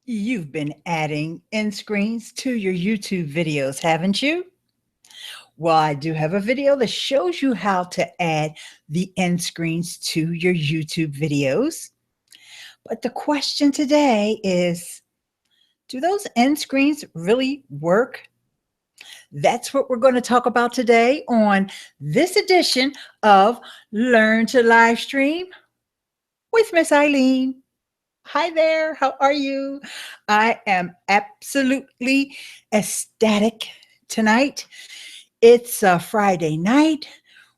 You've been adding end screens to your YouTube videos, haven't you? Well, I do have a video that shows you how to add the end screens to your YouTube videos. But the question today is, do those end screens really work? That's what we're going to talk about today on this edition of Learn to Live Stream with Miss Ileane. Hi there. How are you? I am absolutely ecstatic tonight. It's a Friday night.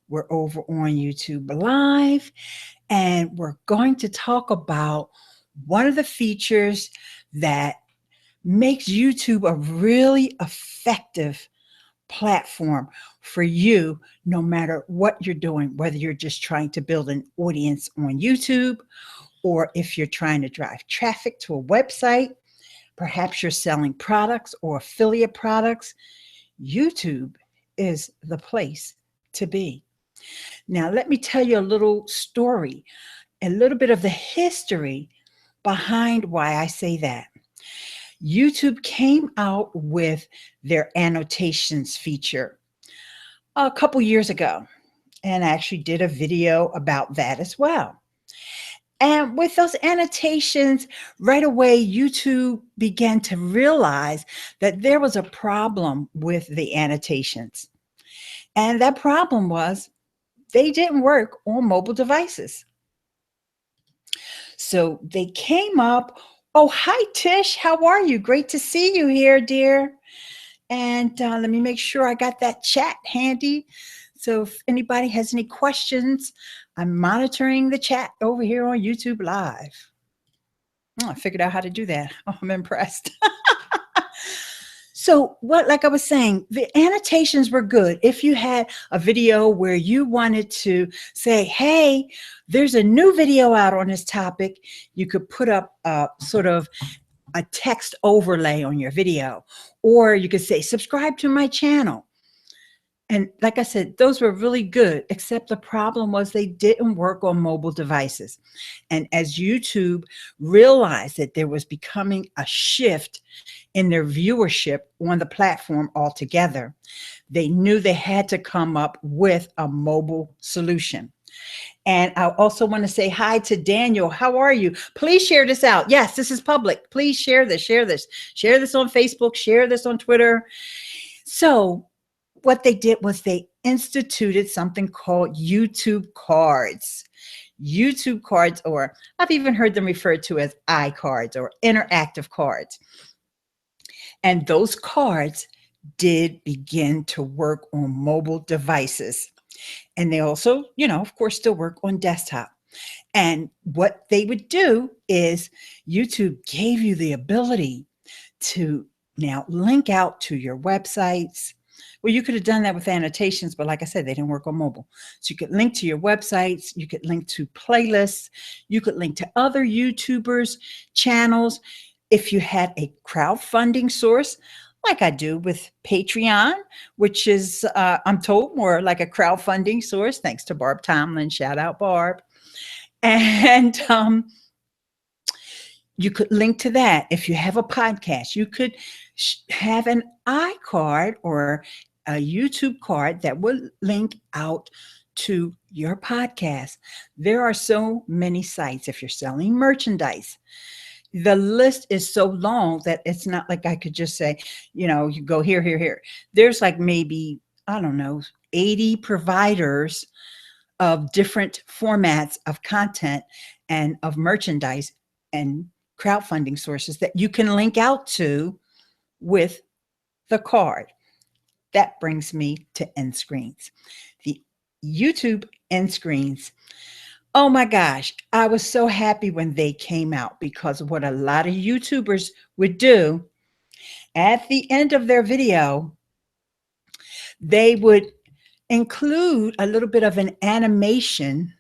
We're over on YouTube Live, and we're going to talk about one of the features that makes YouTube a really effective platform for you, no matter what you're doing, whether you're just trying to build an audience on YouTube, or if you're trying to drive traffic to a website, perhaps you're selling products or affiliate products. YouTube is the place to be. Now, let me tell you a little story, a little bit of the history behind why I say that. YouTube came out with their annotations feature a couple years ago, and I actually did a video about that as well. And with those annotations, right away, YouTube began to realize that there was a problem with the annotations. And that problem was they didn't work on mobile devices. So they came up. Oh, hi, Tish. How are you? Great to see you here, dear. And let me make sure I got that chat handy. So if anybody has any questions, I'm monitoring the chat over here on YouTube Live. Oh, I figured out how to do that. Oh, I'm impressed. So like I was saying, the annotations were good. If you had a video where you wanted to say, hey, there's a new video out on this topic, you could put up sort of a text overlay on your video, or you could say, subscribe to my channel. And like I said, those were really good, except the problem was they didn't work on mobile devices. And as YouTube realized that there was becoming a shift in their viewership on the platform altogether, they knew they had to come up with a mobile solution. And I also want to say hi to Daniel. How are you? Please share this out. Yes, this is public. Please share this, share this, share this on Facebook, share this on Twitter. So what they did was they instituted something called YouTube cards. YouTube cards, or I've even heard them referred to as iCards or interactive cards. And those cards did begin to work on mobile devices. And they also, of course, still work on desktop. And what they would do is YouTube gave you the ability to now link out to your websites. Well, you could have done that with annotations, but like I said, they didn't work on mobile. So you could link to your websites, you could link to playlists, you could link to other YouTubers' channels. If you had a crowdfunding source, like I do with Patreon, which is, I'm told, more like a crowdfunding source, thanks to Barb Tomlin. Shout out, Barb. And you could link to that. If you have a podcast, you could have an iCard or a YouTube card that would link out to your podcast. There are so many sites. If you're selling merchandise, the list is so long that it's not like I could just say, you go here, here, here. There's like maybe, I don't know, 80 providers of different formats of content and of merchandise and crowdfunding sources that you can link out to with the card. That brings me to end screens. The YouTube end screens. Oh my gosh, I was so happy when they came out, because what a lot of YouTubers would do at the end of their video, they would include a little bit of an animation,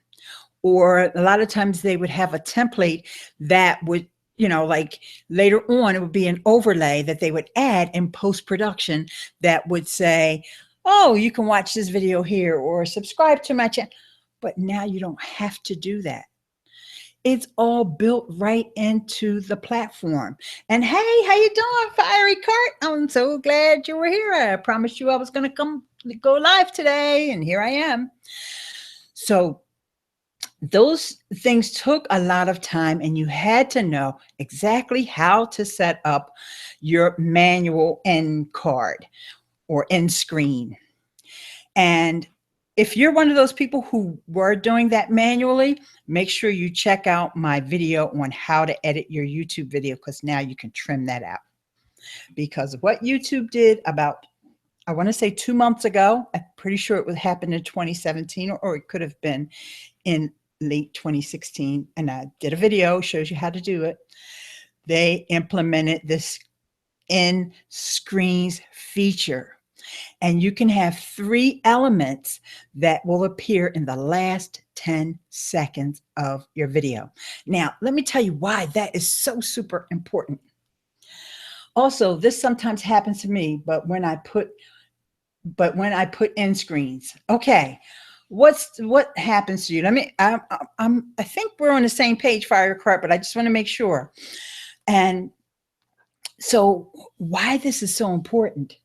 or a lot of times they would have a template that would, like later on, it would be an overlay that they would add in post-production that would say, oh, you can watch this video here, or subscribe to my channel. But now you don't have to do that. It's all built right into the platform. And hey, how you doing, Fiery Cart? I'm so glad you were here. I promised you I was going to go live today, and here I am. So those things took a lot of time, and you had to know exactly how to set up your manual end card or end screen. And if you're one of those people who were doing that manually, make sure you check out my video on how to edit your YouTube video, because now you can trim that out. Because what YouTube did about, I want to say 2 months ago, I'm pretty sure it would happen in 2017, or it could have been in late 2016. And I did a video, shows you how to do it. They implemented this end screens feature. And you can have 3 elements that will appear in the last 10 seconds of your video. Now, let me tell you why that is so super important. Also, this sometimes happens to me, but when I put end screens, okay, what happens to you? I think we're on the same page, Fire Cart, but I just want to make sure. And so why this is so important,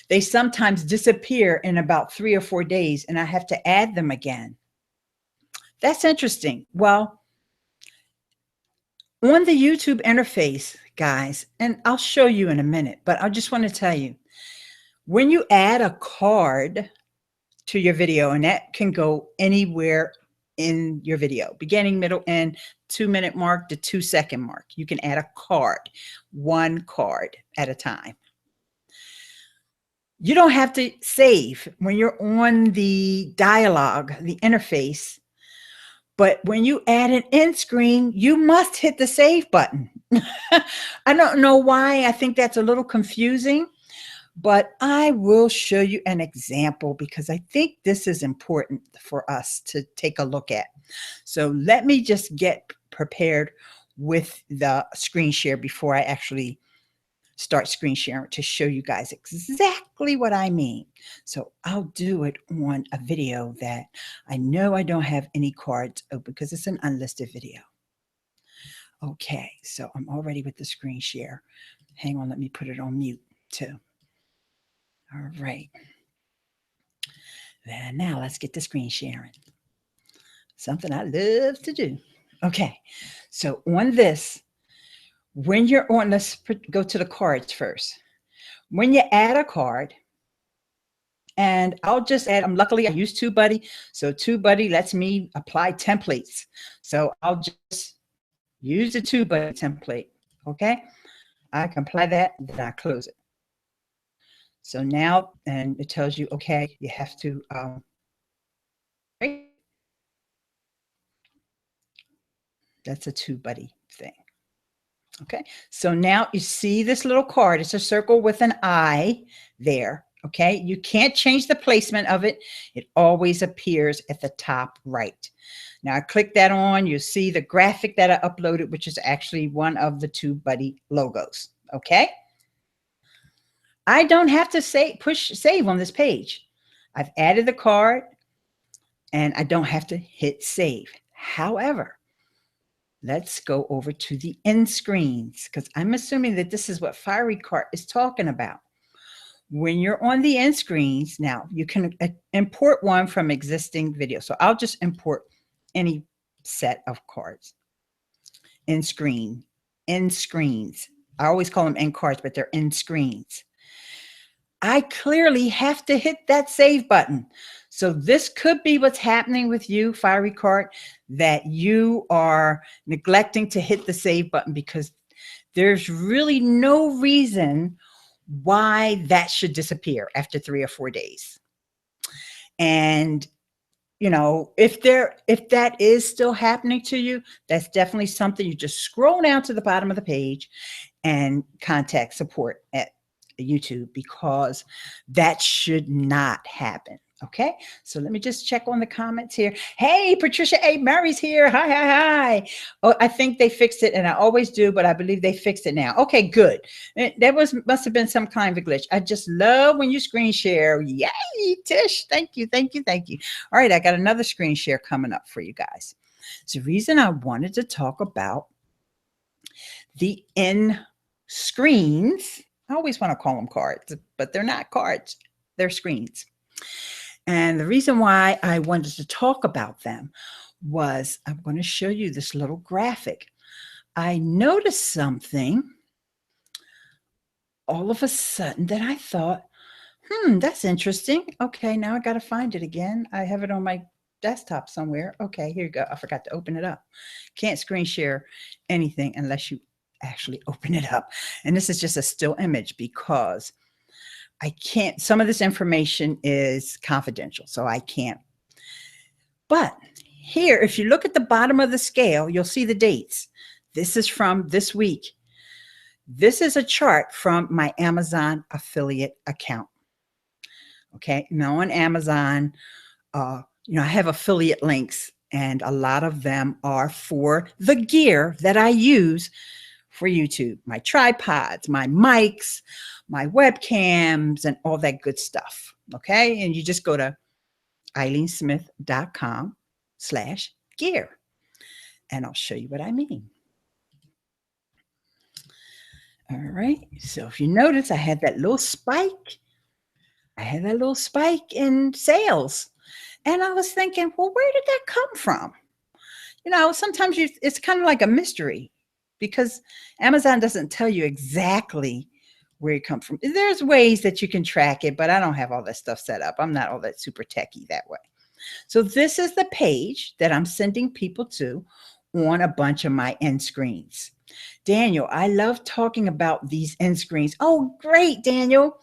they sometimes disappear in about 3 or 4 days, and I have to add them again. That's interesting. Well, on the YouTube interface, guys, and I'll show you in a minute, but I just want to tell you, when you add a card to your video, and that can go anywhere in your video, beginning, middle, end, 2-minute mark to 2-second mark. You can add a card, 1 card at a time. You don't have to save when you're on the dialogue, the interface. But when you add an end screen, you must hit the save button. I don't know why. I think that's a little confusing, but I will show you an example because I think this is important for us to take a look at. So let me just get prepared with the screen share before I actually start screen sharing to show you guys exactly what I mean. So I'll do it on a video that I know I don't have any cards open because it's an unlisted video. Okay, so I'm already with the screen share. Hang on, let me put it on mute too. All right. And now let's get the screen sharing. Something I love to do. Okay, so on this, when you're on, let's go to the cards first. When you add a card, and I'll just add, luckily I use TubeBuddy. So TubeBuddy lets me apply templates. So I'll just use the TubeBuddy template. Okay. I can apply that, then I close it. So now, and it tells you, okay, you have to, that's a TubeBuddy thing. Okay, so now you see this little card. It's a circle with an eye there. Okay, you can't change the placement of it. It always appears at the top right. Now I click that on, you see the graphic that I uploaded, which is actually one of the TubeBuddy logos. Okay, I don't have to push save on this page. I've added the card and I don't have to hit save. However, let's go over to the end screens because I'm assuming that this is what Fiery Cart is talking about. When you're on the end screens, now you can import one from existing video. So I'll just import any set of cards. End screens. I always call them end cards, but they're end screens. I clearly have to hit that save button. So this could be what's happening with you, Fiery Cart, that you are neglecting to hit the save button because there's really no reason why that should disappear after 3 or 4 days. And, you know, if that is still happening to you, that's definitely something you just scroll down to the bottom of the page and contact support at YouTube because that should not happen. Okay, so let me just check on the comments here. Hey, Patricia A. Mary's here. Hi, hi, hi. Oh, I think they fixed it, and I always do, but I believe they fixed it now. Okay, good. There must have been some kind of a glitch. I just love when you screen share. Yay, Tish. Thank you, thank you, thank you. All right, I got another screen share coming up for you guys. It's the reason I wanted to talk about the end screens. I always want to call them cards, but they're not cards. They're screens. And the reason why I wanted to talk about them was I'm going to show you this little graphic. I noticed something all of a sudden that I thought, that's interesting. Okay, now I got to find it again. I have it on my desktop somewhere. Okay, here you go. I forgot to open it up. Can't screen share anything unless you actually open it up. And this is just a still image because I can't, some of this information is confidential, so I can't. But here, if you look at the bottom of the scale, you'll see the dates. This is from this week. This is a chart from my Amazon affiliate account. Okay, now on Amazon, I have affiliate links, and a lot of them are for the gear that I use for YouTube, my tripods, my mics, my webcams, and all that good stuff. Okay, and you just go to ileanesmith.com/gear, and I'll show you what I mean. All right, so if you notice, I had that little spike. I had that little spike in sales. And I was thinking, well, where did that come from? Sometimes it's kind of like a mystery because Amazon doesn't tell you exactly where it comes from. There's ways that you can track it, but I don't have all that stuff set up. I'm not all that super techie that way. So this is the page that I'm sending people to on a bunch of my end screens. Daniel, I love talking about these end screens. Oh, great, Daniel.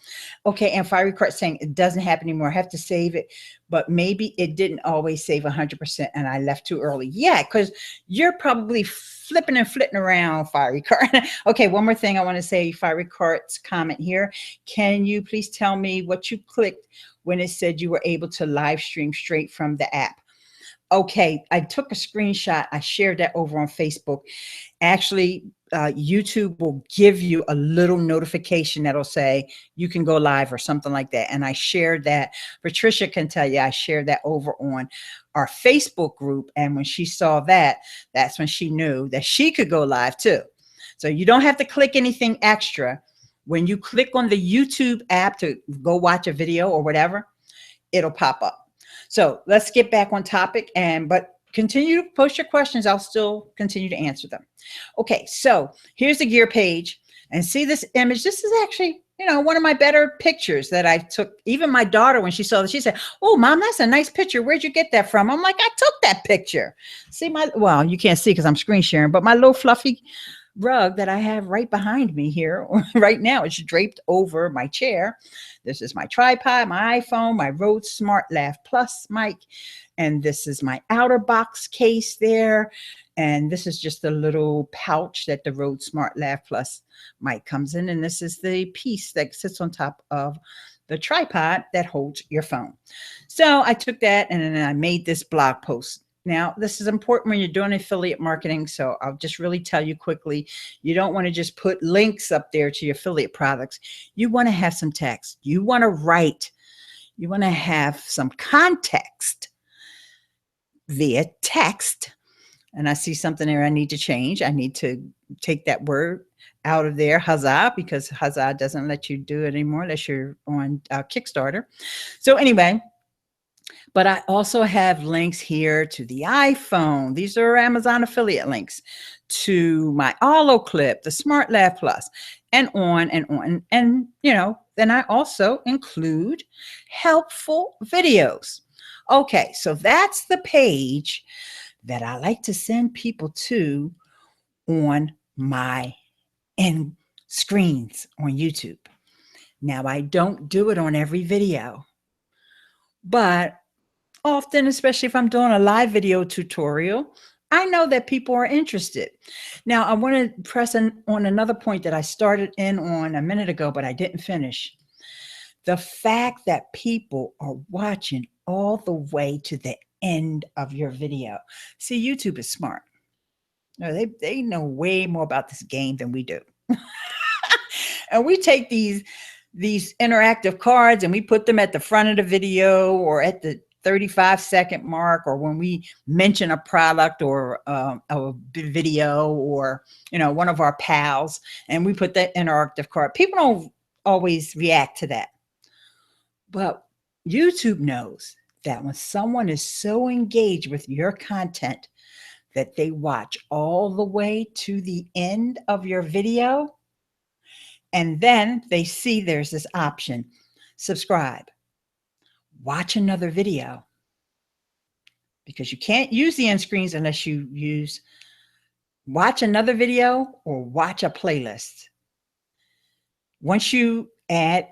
Okay, and Fiery Cart saying it doesn't happen anymore. I have to save it, but maybe it didn't always save 100% and I left too early. Yeah, because you're probably flipping and flitting around, Fiery Cart. Okay, one more thing I want to say, Fiery Cart's comment here. Can you please tell me what you clicked when it said you were able to live stream straight from the app? Okay, I took a screenshot. I shared that over on Facebook. Actually, YouTube will give you a little notification that'll say you can go live or something like that. And I shared that. Patricia can tell you I shared that over on our Facebook group. And when she saw that, that's when she knew that she could go live too. So you don't have to click anything extra. When you click on the YouTube app to go watch a video or whatever, it'll pop up. So let's get back on topic, but continue to post your questions. I'll still continue to answer them. Okay, so here's the gear page, and see this image. This is actually, one of my better pictures that I took. Even my daughter, when she saw this, she said, "Oh, Mom, that's a nice picture. Where'd you get that from?" I'm like, "I took that picture." See well, you can't see because I'm screen sharing, but my little fluffy rug that I have right behind me here right now, it's draped over my chair. This is my tripod, my iPhone, my Rode SmartLav Plus mic, and this is my outer box case there. And this is just a little pouch that the Rode SmartLav Plus mic comes in. And this is the piece that sits on top of the tripod that holds your phone. So I took that and then I made this blog post. Now, this is important when you're doing affiliate marketing, so I'll just really tell you quickly. You don't want to just put links up there to your affiliate products. You want to have some text. You want to write. You want to have some context via text. And I see something there I need to change. I need to take that word out of there, huzzah, because huzzah doesn't let you do it anymore unless you're on Kickstarter. So anyway, but I also have links here to the iPhone. These are Amazon affiliate links to my Allo Clip, the SmartLav Plus, and on and on. And, then I also include helpful videos. Okay, so that's the page that I like to send people to on my end screens on YouTube. Now, I don't do it on every video, but often, especially if I'm doing a live video tutorial, I know that people are interested. Now, I want to press on another point that I started in on a minute ago, but I didn't finish. The fact that people are watching all the way to the end of your video. See, YouTube is smart. No, they know way more about this game than we do. And we take these interactive cards and we put them at the front of the video or at the 35-second mark, or when we mention a product or a video, or, you know, one of our pals, and we put that interactive card. People don't always react to that. But YouTube knows that when someone is so engaged with your content that they watch all the way to the end of your video, and then they see there's this option, subscribe, watch another video, because you can't use the end screens unless you use watch another video or watch a playlist. Once you add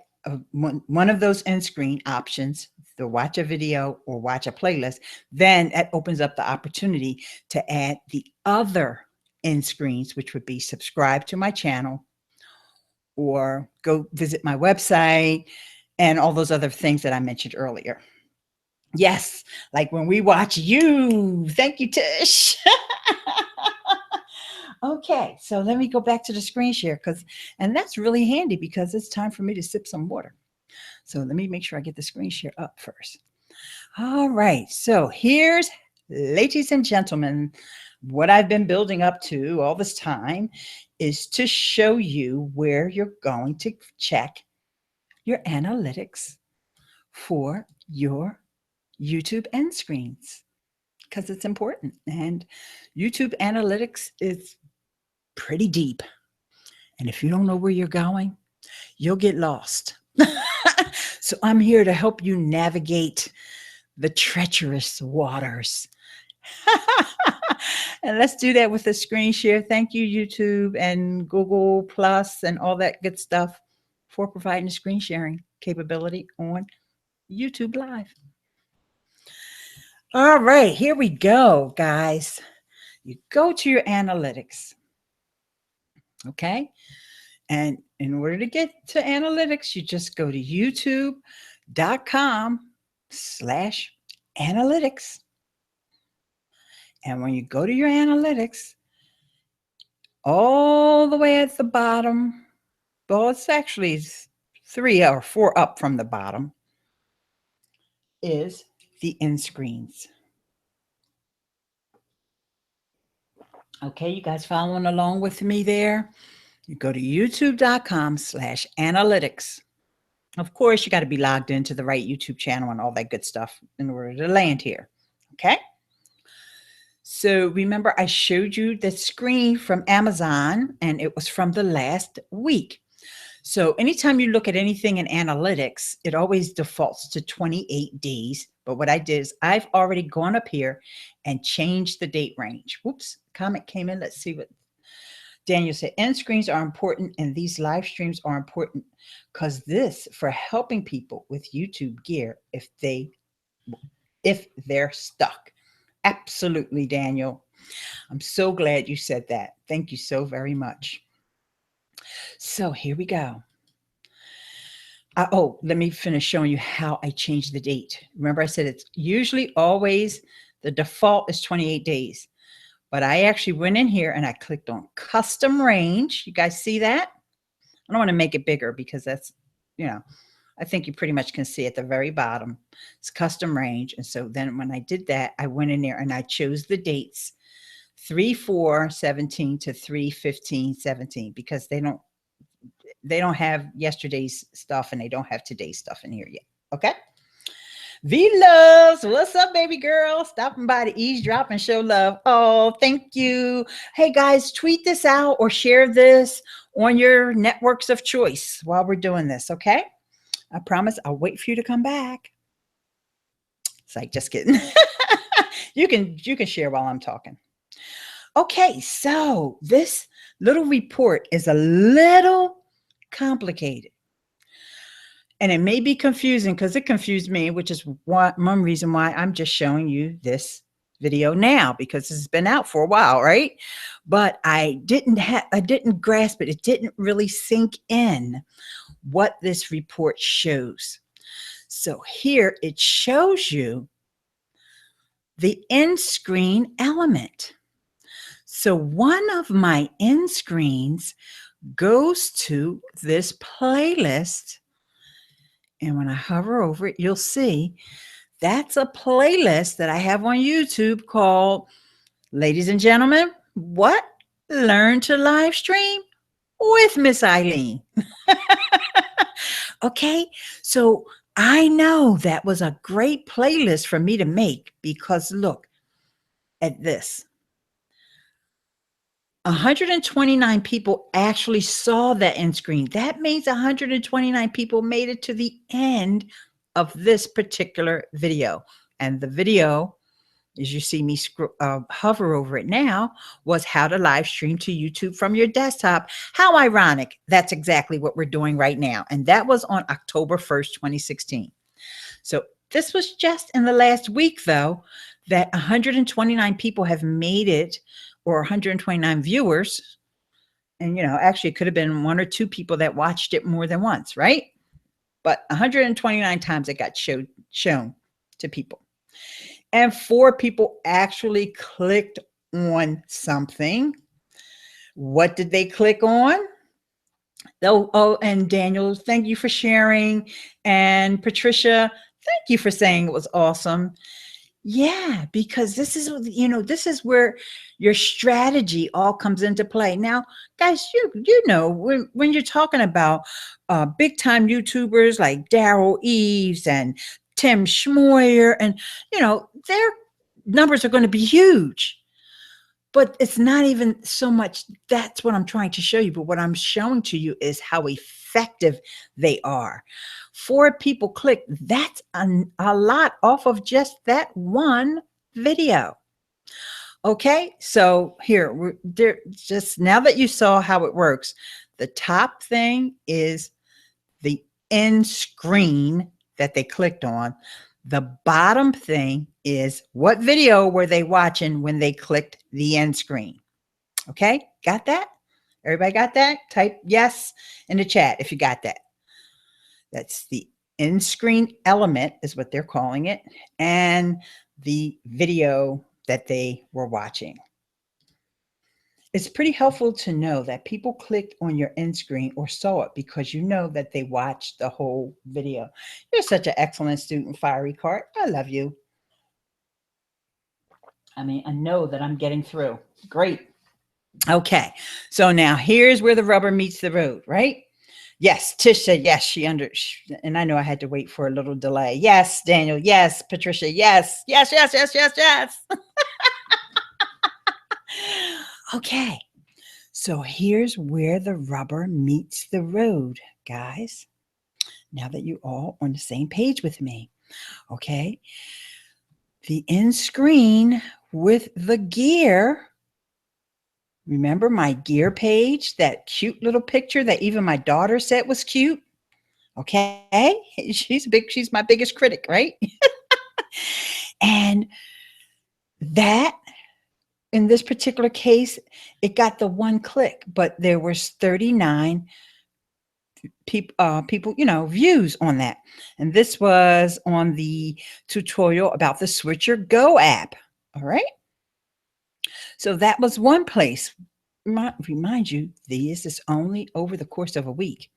one of those end screen options, the watch a video or watch a playlist, then that opens up the opportunity to add the other end screens, which would be subscribe to my channel or go visit my website and all those other things that I mentioned earlier. Yes, like when we watch you. Thank you, Tish. Okay, so let me go back to the screen share, and that's really handy because it's time for me to sip some water. So let me make sure I get the screen share up first. All right, so here's, ladies and gentlemen, what I've been building up to all this time is to show you where you're going to check your analytics for your YouTube end screens, because it's important. And YouTube analytics is pretty deep. And if you don't know where you're going, you'll get lost. So I'm here to help you navigate the treacherous waters. And let's do that with a screen share. Thank you, YouTube and Google Plus and all that good stuff, for providing a screen sharing capability on YouTube Live. All right, here we go, guys. You go to your analytics. Okay. And in order to get to analytics, you just go to youtube.com/analytics. And when you go to your analytics, all the way at the bottom, well, it's actually 3 or 4 up from the bottom, is the end screens. Okay, you guys following along with me there? You go to youtube.com/analytics. Of course, you got to be logged into the right YouTube channel and all that good stuff in order to land here. Okay. So remember, I showed you the screen from Amazon, and it was from the last week. So anytime you look at anything in analytics, it always defaults to 28 days. But what I did is I've already gone up here and changed the date range. Whoops, comment came in. Let's see what Daniel said. End screens are important, and these live streams are important because this for helping people with YouTube gear if they're stuck. Absolutely, Daniel. I'm so glad you said that. Thank you so very much. So here we go. Oh, let me finish showing you how I changed the date. Remember, I said it's usually always the default is 28 days. But I actually went in here and I clicked on custom range. You guys see that? I don't want to make it bigger because that's, you know, I think you pretty much can see at the very bottom. It's custom range. And so then when I did that, I went in there and I chose the dates 3/4/17 to 3/15/17 because they don't have yesterday's stuff and they don't have today's stuff in here yet. Okay. V-Loves, what's up, baby girl? Stopping by to eavesdrop and show love. Oh, thank you. Hey, guys, tweet this out or share this on your networks of choice while we're doing this, okay? I promise I'll wait for you to come back. It's like, just kidding. You can share while I'm talking. Okay, so this little report is a little complicated. And it may be confusing because it confused me, which is one reason why I'm just showing you this video now, because this has been out for a while, right? But I didn't grasp it. It didn't really sink in what this report shows. So here it shows you the end screen element. So one of my end screens goes to this playlist. And when I hover over it, you'll see That's a playlist that I have on YouTube called, ladies and gentlemen, what? Learn to live stream with Miss Ileane. Okay, so I know that was a great playlist for me to make because look at this. 129 people actually saw that end screen. That means 129 people made it to the end of this particular video. And the video, as you see me hover over it now, was how to live stream to YouTube from your desktop. How ironic. That's exactly what we're doing right now. And that was on October 1st, 2016. So this was just in the last week, though, that 129 people have made it, or 129 viewers. And, actually it could have been one or two people that watched it more than once, right? But 129 times it got shown to people. And 4 people actually clicked on something. What did they click on? Oh, and Daniel, thank you for sharing. And Patricia, thank you for saying it was awesome. Yeah, because this is, this is where your strategy all comes into play. Now, guys, when you're talking about big time YouTubers like Daryl Eves and Tim Schmoyer, and, their numbers are going to be huge. But it's not even so much that's what I'm trying to show you. But what I'm showing to you is how effective they are. 4 people clicked. That's a lot off of just that one video. Okay, so here, just now that you saw how it works, the top thing is the end screen that they clicked on. The bottom thing is what video were they watching when they clicked the end screen. Okay, got that? Everybody got that? Type yes in the chat if you got that. That's the end screen element is what they're calling it, and the video that they were watching. It's pretty helpful to know that people clicked on your end screen or saw it because you know that they watched the whole video. You're such an excellent student, Fiery Cart. I love you. I mean, I know that I'm getting through. Great. Okay, so now here's where the rubber meets the road, right? Yes, Tish said yes, and I know I had to wait for a little delay. Yes, Daniel, yes, Patricia, yes, yes, yes, yes, yes, yes. Okay, so here's where the rubber meets the road, guys. Now that you all on the same page with me, okay? The end screen with the gear. Remember my gear page, that cute little picture that even my daughter said was cute? Okay, she's my biggest critic, right? And that, in this particular case, it got the 1 click, but there was 39 people, views on that. And this was on the tutorial about the Switcher Go app. All right. So that was one place. Remind you, this is only over the course of a week.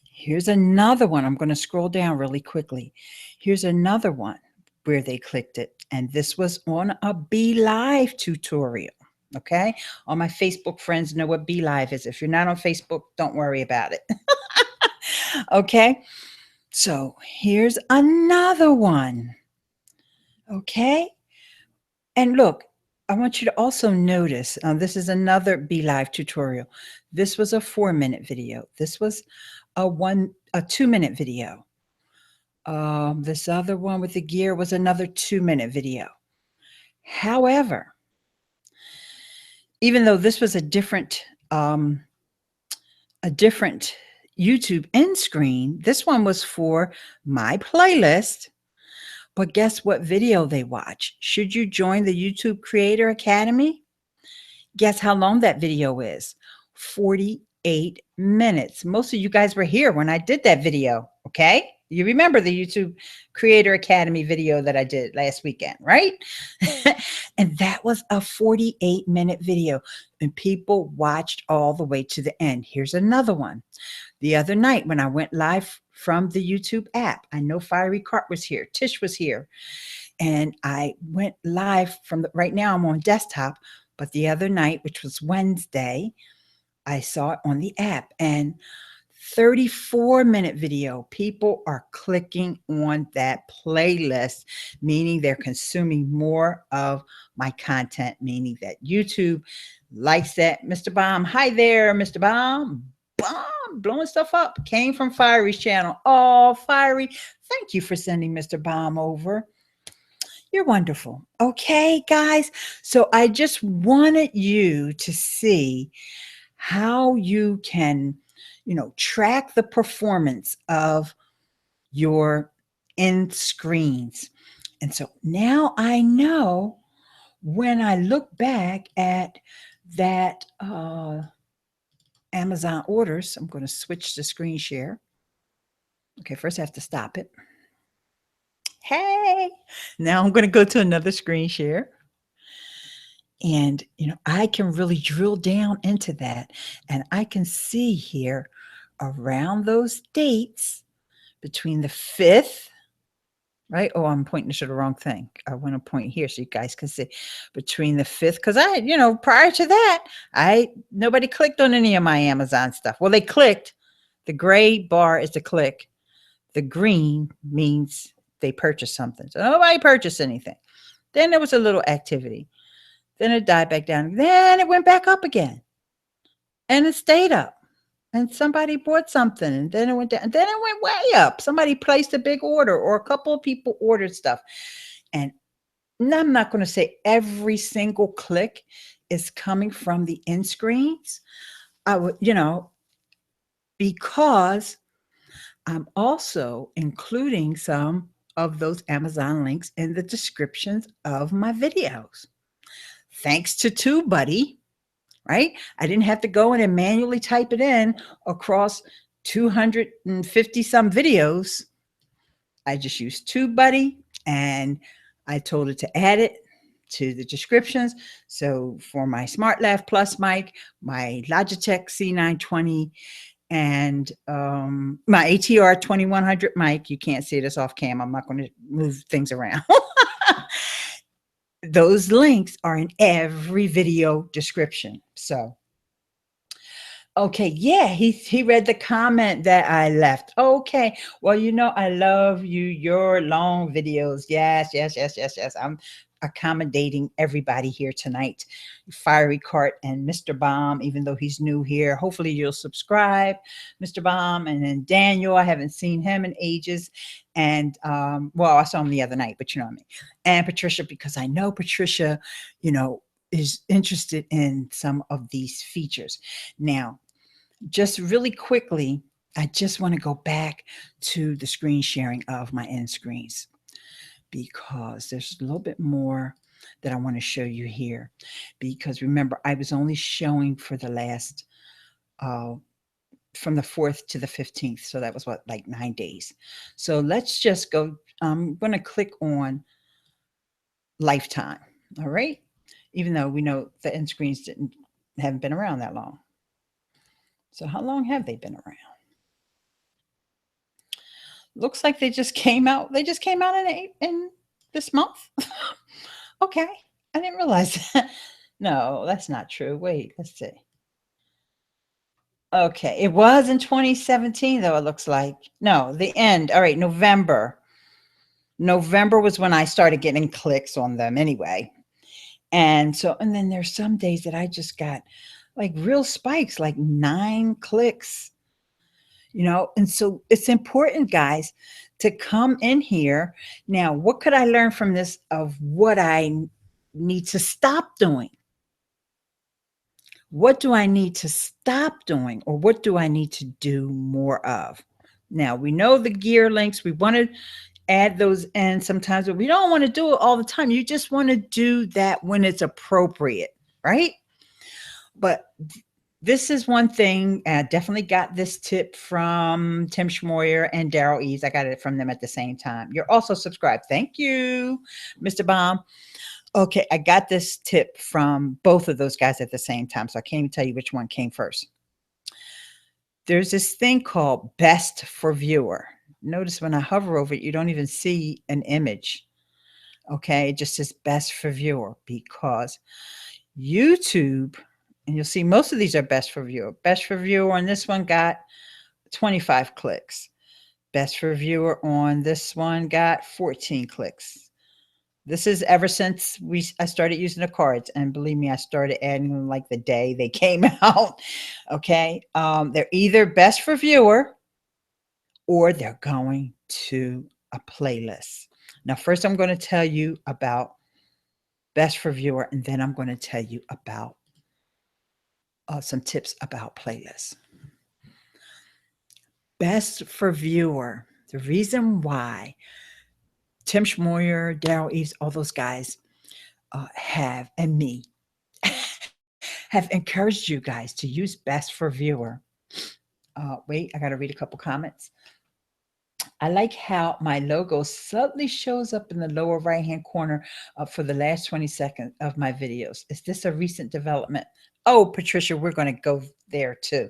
Here's another one. I'm going to scroll down really quickly. Here's another one where they clicked it. And this was on a BeLive tutorial. Okay. All my Facebook friends know what BeLive is. If you're not on Facebook, don't worry about it. Okay. So here's another one. Okay. And look, I want you to also notice, this is another BeLive tutorial. This was a 4-minute video. This was a 2-minute video. This other one with the gear was another 2-minute video. However, even though this was a different YouTube end screen, this one was for my playlist. But guess what video they watch? Should you join the YouTube Creator Academy? Guess how long that video is? 48 minutes. Most of you guys were here when I did that video, okay? You remember the YouTube Creator Academy video that I did last weekend, right? And that was a 48-minute video, and people watched all the way to the end. Here's another one. The other night when I went live from the YouTube app, I know Fiery Cart was here, Tish was here, and I went live right now I'm on desktop, but the other night, which was Wednesday, I saw it on the app, and 34-minute video. People are clicking on that playlist, meaning they're consuming more of my content, meaning that YouTube likes that. Mr. Bomb, hi there, Mr. Bomb. Bomb, blowing stuff up. Came from Fiery's channel. Oh, Fiery, thank you for sending Mr. Bomb over. You're wonderful. Okay, guys. So I just wanted you to see how you can, track the performance of your end screens. And so now I know when I look back at that Amazon orders, I'm going to switch to screen share. Okay, first I have to stop it. Hey, now I'm going to go to another screen share. And, I can really drill down into that. And I can see here around those dates between the 5th, right? Oh, I'm pointing to the wrong thing. I want to point here so you guys can see between the 5th. Because prior to that, nobody clicked on any of my Amazon stuff. Well, they clicked. The gray bar is the click. The green means they purchased something. So nobody purchased anything. Then there was a little activity. Then it died back down. Then it went back up again. And it stayed up. And somebody bought something. And then it went down. And then it went way up. Somebody placed a big order, or a couple of people ordered stuff. And I'm not going to say every single click is coming from the end screens. I would, because I'm also including some of those Amazon links in the descriptions of my videos. Thanks to TubeBuddy, right? I didn't have to go in and manually type it in across 250 some videos. I just used TubeBuddy, and I told it to add it to the descriptions. So for my SmartLav Plus mic, my Logitech C920, and my ATR 2100 mic, you can't see this off cam. I'm not going to move things around. Those links are in every video description. So, okay, yeah, he read the comment that I left. Okay, well, I love your long videos. Yes. I'm accommodating everybody here tonight. Fiery Cart and Mr. Bomb, even though he's new here. Hopefully you'll subscribe, Mr. Bomb. And then Daniel, I haven't seen him in ages. And well, I saw him the other night, but you know what I mean. And Patricia, because I know Patricia, is interested in some of these features. Now, just really quickly, I just want to go back to the screen sharing of my end screens, because there's a little bit more that I want to show you here. Because remember, I was only showing for the last, from the 4th to the 15th. So that was like 9 days. So let's just go. I'm going to click on lifetime. All right. Even though we know the end screens haven't been around that long. So how long have they been around? Looks like they just came out. They just came out in this month. Okay. I didn't realize that. No, that's not true. Wait, let's see. Okay. It was in 2017, though, it looks like. No, the end. All right. November. November was when I started getting clicks on them anyway. And then there's some days that I just got like real spikes, like 9 clicks. And so it's important, guys, to come in here. Now, what could I learn from this of what I need to stop doing? What do I need to stop doing, or what do I need to do more of? Now, we know the gear links. We want to add those in sometimes, but we don't want to do it all the time. You just want to do that when it's appropriate, right? But This is one thing. I definitely got this tip from Tim Schmoyer and Daryl Eves. I got it from them at the same time. You're also subscribed. Thank you, Mr. Baum. Okay, I got this tip from both of those guys at the same time, so I can't even tell you which one came first. There's this thing called Best for Viewer. Notice when I hover over it, you don't even see an image. Okay, it just says Best for Viewer because YouTube, and you'll see most of these are Best for Viewer. Best for Viewer on this one got 25 clicks. Best for Viewer on this one got 14 clicks. This is ever since I started using the cards, and believe me, I started adding them like the day they came out. Okay, they're either Best for Viewer or they're going to a playlist. Now, first, I'm going to tell you about Best for Viewer, and then I'm going to tell you about some tips about playlists. Best for Viewer. The reason why Tim Schmoyer, Daryl Eves, all those guys have, and me, have encouraged you guys to use Best for Viewer. Wait, I got to read a couple comments. I like how my logo subtly shows up in the lower right-hand corner for the last 20 seconds of my videos. Is this a recent development? Oh, Patricia, we're going to go there too.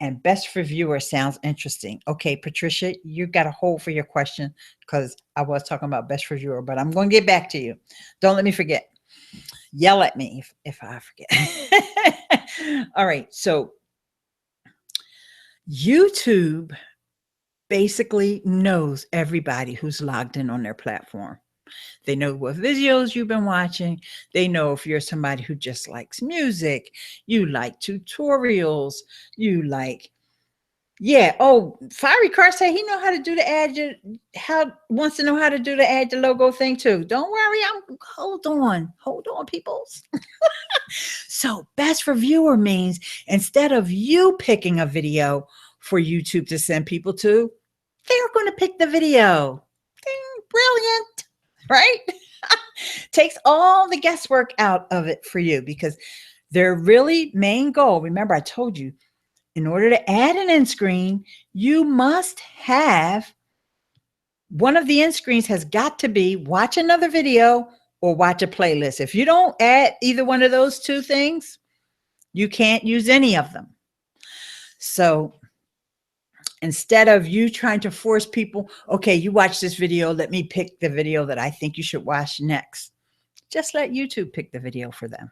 And Best for Viewer sounds interesting. Okay, Patricia, you got a hold for your question because I was talking about Best for Viewer, but I'm going to get back to you. Don't let me forget. Yell at me if I forget. All right, so YouTube basically knows everybody who's logged in on their platform. They know what videos you've been watching. They know if you're somebody who just likes music, you like tutorials, you like, yeah. Oh, Fiery Car said he know how to do the wants to know how to do the add the logo thing too. Don't worry, hold on, peoples. So Best for Viewer means instead of you picking a video for YouTube to send people to, they're going to pick the video. Brilliant, right? Takes all the guesswork out of it for you because their really main goal, remember I told you, in order to add an end screen, you must have one of the end screens has got to be watch another video or watch a playlist. If you don't add either one of those two things, you can't use any of them. So instead of you trying to force people, okay, you watch this video, let me pick the video that I think you should watch next. Just let YouTube pick the video for them.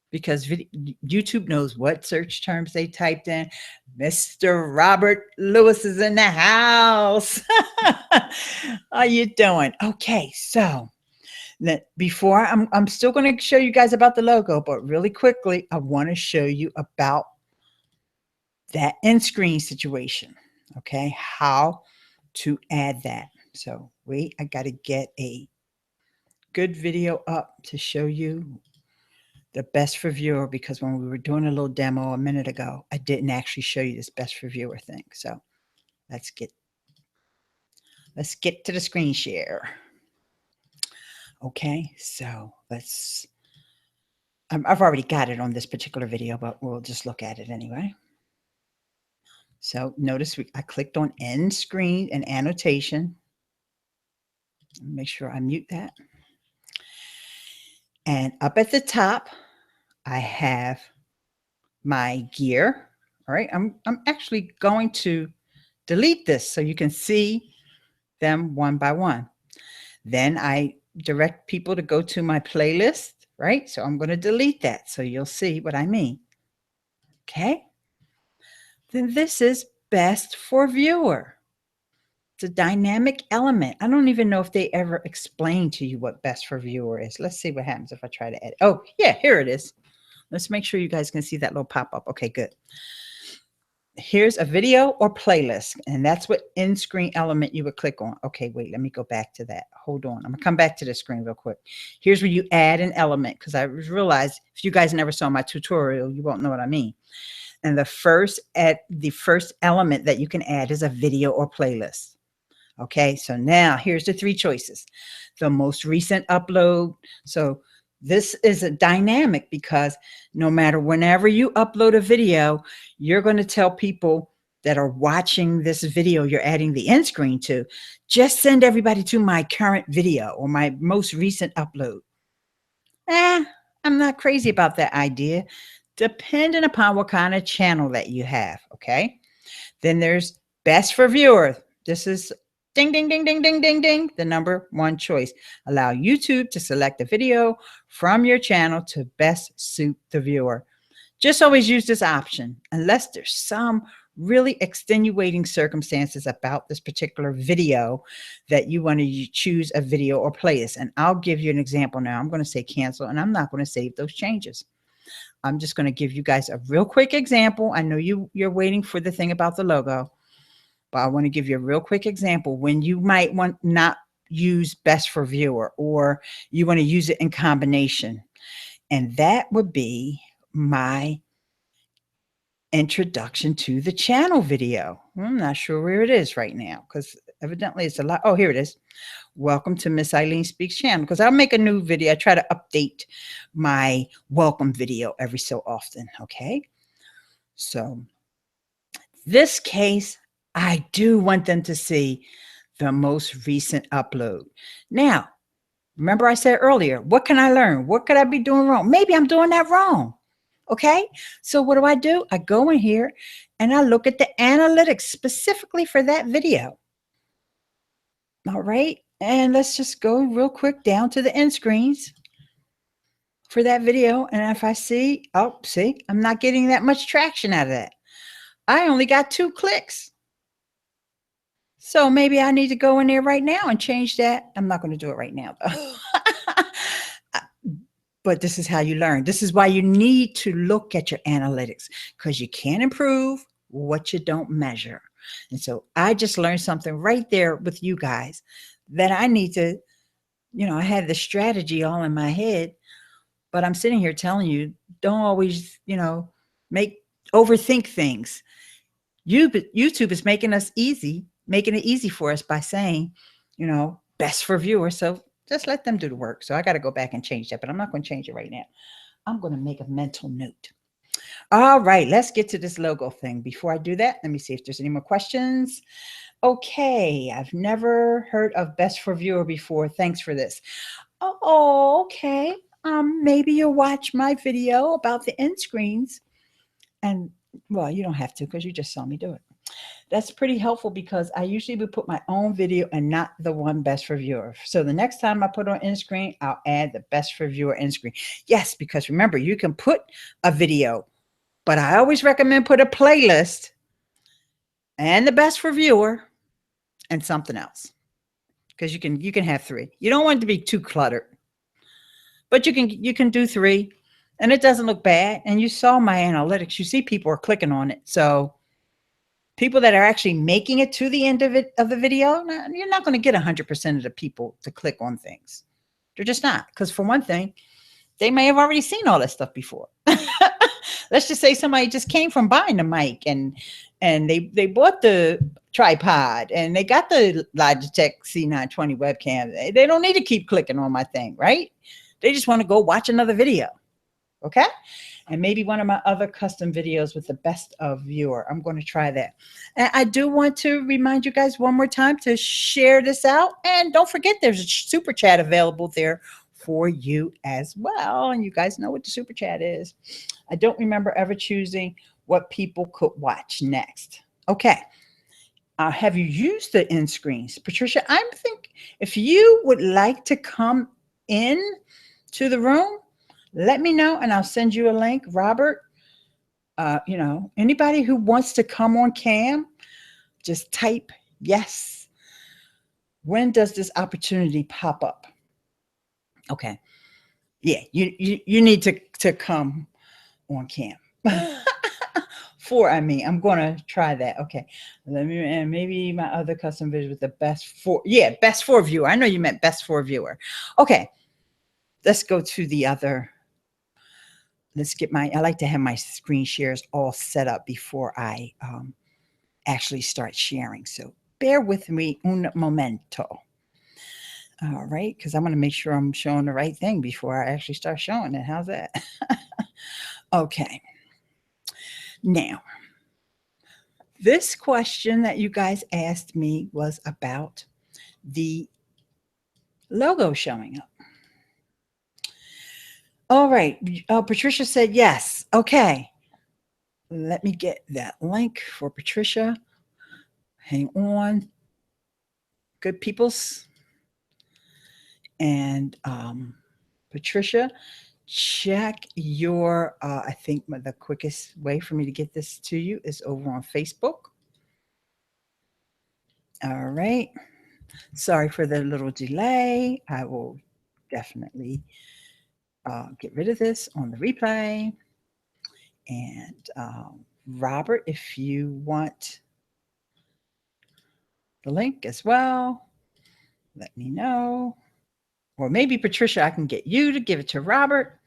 Because YouTube knows what search terms they typed in. Mr. Robert Lewis is in the house. How you doing? Okay, so before I'm still going to show you guys about the logo, but really quickly, I want to show you about that end screen situation. Okay, how to add that. So wait, I got to get a good video up to show you the Best for Viewer, because when we were doing a little demo a minute ago, I didn't actually show you this Best for Viewer thing. So let's get to the screen share. Okay, so I've already got it on this particular video, but we'll just look at it anyway. So notice I clicked on end screen and annotation. Make sure I mute that. And up at the top, I have my gear. All right, I'm actually going to delete this so you can see them one by one. Then I direct people to go to my playlist, right? So I'm going to delete that so you'll see what I mean. Okay. Then this is Best for Viewer. It's a dynamic element. I don't even know if they ever explain to you what Best for Viewer is. Let's see what happens if I try to edit. Oh, yeah, here it is. Let's make sure you guys can see that little pop-up. Okay, good. Here's a video or playlist, and that's what end screen element you would click on. Okay, wait, let me go back to that. Hold on. I'm going to come back to the screen real quick. Here's where you add an element, because I realized if you guys never saw my tutorial, you won't know what I mean. And the first element that you can add is a video or playlist. Okay, so now here's the three choices. The most recent upload. So This is a dynamic because no matter whenever you upload a video, you're going to tell people that are watching this video you're adding the end screen to, just send everybody to my current video or my most recent upload. I'm not crazy about that idea, depending upon what kind of channel that you have, okay? Then there's best for viewer. This is ding, ding, ding, ding, ding, ding, ding, the number one choice. Allow YouTube to select a video from your channel to best suit the viewer. Just always use this option unless there's some really extenuating circumstances about this particular video that you want to choose a video or playlist. And I'll give you an example now. I'm going to say cancel, and I'm not going to save those changes. I'm just going to give you guys a real quick example. I know you're waiting for the thing about the logo, but I want to give you a real quick example when you might want not use best for viewer, or you want to use it in combination. And that would be my introduction to the channel video. I'm not sure where it is right now because evidently it's a lot. Oh, here it is. Welcome to Miss Ileane Speaks channel, because I'll make a new video. I try to update my welcome video every so often. Okay. So this case, I do want them to see the most recent upload. Now, remember I said earlier, what can I learn? What could I be doing wrong? Maybe I'm doing that wrong. Okay. So what do? I go in here and I look at the analytics specifically for that video. All right. And let's just go real quick down to the end screens for that video. And if I see, oh, see, I'm not getting that much traction out of that. I only got 2 clicks. So maybe I need to go in there right now and change that. I'm not going to do it right now, though. But this is how you learn. This is why you need to look at your analytics, because you can't improve what you don't measure. And so I just learned something right there with you guys that I need to, I had the strategy all in my head, but I'm sitting here telling you, don't always, overthink things. YouTube is making it easy for us by saying, best for viewers. So just let them do the work. So I got to go back and change that, but I'm not going to change it right now. I'm going to make a mental note. All right, let's get to this logo thing. Before I do that, let me see if there's any more questions. Okay, I've never heard of best for viewer before. Thanks for this. Oh, okay. Maybe you'll watch my video about the end screens. And well, you don't have to because you just saw me do it. That's pretty helpful because I usually would put my own video and not the one best for viewer. So the next time I put on end screen, I'll add the best for viewer end screen. Yes, because remember, you can put a video, but I always recommend put a playlist and the best for viewer and something else, because you can have 3. You don't want it to be too cluttered, but you can do 3 and it doesn't look bad. And you saw my analytics. You see people are clicking on it. So people that are actually making it to the end of the video, you're not going to get 100% of the people to click on things. They're just not. Because for one thing, they may have already seen all that stuff before. Let's just say somebody just came from buying the mic and they bought the tripod and they got the Logitech C920 webcam. They don't need to keep clicking on my thing, right? They just want to go watch another video. Okay. And maybe one of my other custom videos with the best of viewer. I'm going to try that. And I do want to remind you guys one more time to share this out. And don't forget, there's a super chat available there for you as well. And you guys know what the super chat is. I don't remember ever choosing what people could watch next. Okay. Have you used the end screens? Patricia, I'm thinking if you would like to come in to the room, let me know and I'll send you a link. Robert, anybody who wants to come on cam, just type yes. When does this opportunity pop up? Okay. Yeah, you need to come on cam. I'm going to try that. Okay. And maybe my other custom video with the best for viewer. I know you meant best for viewer. Okay. Let's go to the other. I like to have my screen shares all set up before I actually start sharing. So bear with me un momento. All right, because I want to make sure I'm showing the right thing before I actually start showing it. How's that? Okay. Now, this question that you guys asked me was about the logo showing up. All right. Patricia said yes. Okay. Let me get that link for Patricia. Hang on. Good peoples. And Patricia, check your, I think the quickest way for me to get this to you is over on Facebook. All right. Sorry for the little delay. I will definitely get rid of this on the replay. And Robert, if you want the link as well, let me know. Or maybe Patricia, I can get you to give it to Robert.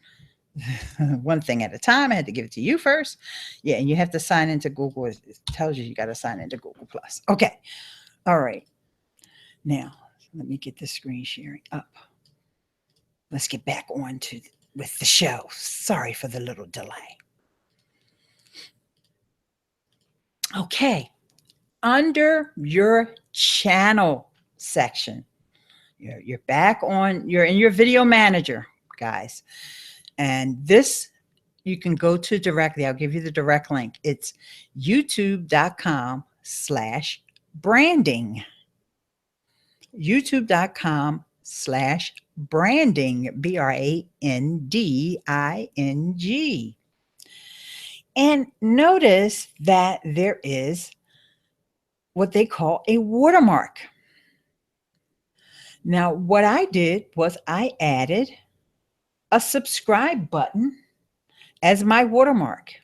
One thing at a time. I had to give it to you first. Yeah, and you have to sign into Google. It tells you got to sign into Google Plus. Okay. All right. Now, let me get the screen sharing up. Let's get back on to with the show. Sorry for the little delay. Okay. Under your channel section, you're back on, you're in your video manager, guys. And this you can go to directly. I'll give you the direct link. It's youtube.com/branding. youtube.com/branding, BRANDING. And notice that there is what they call a watermark. Now, what I did was I added a subscribe button as my watermark.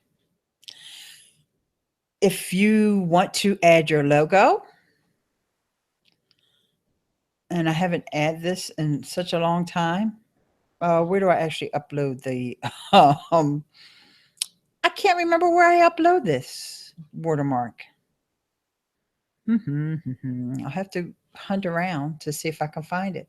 If you want to add your logo, and I haven't added this in such a long time, where do I actually upload the, I can't remember where I upload this watermark. I'll have to hunt around to see if I can find it.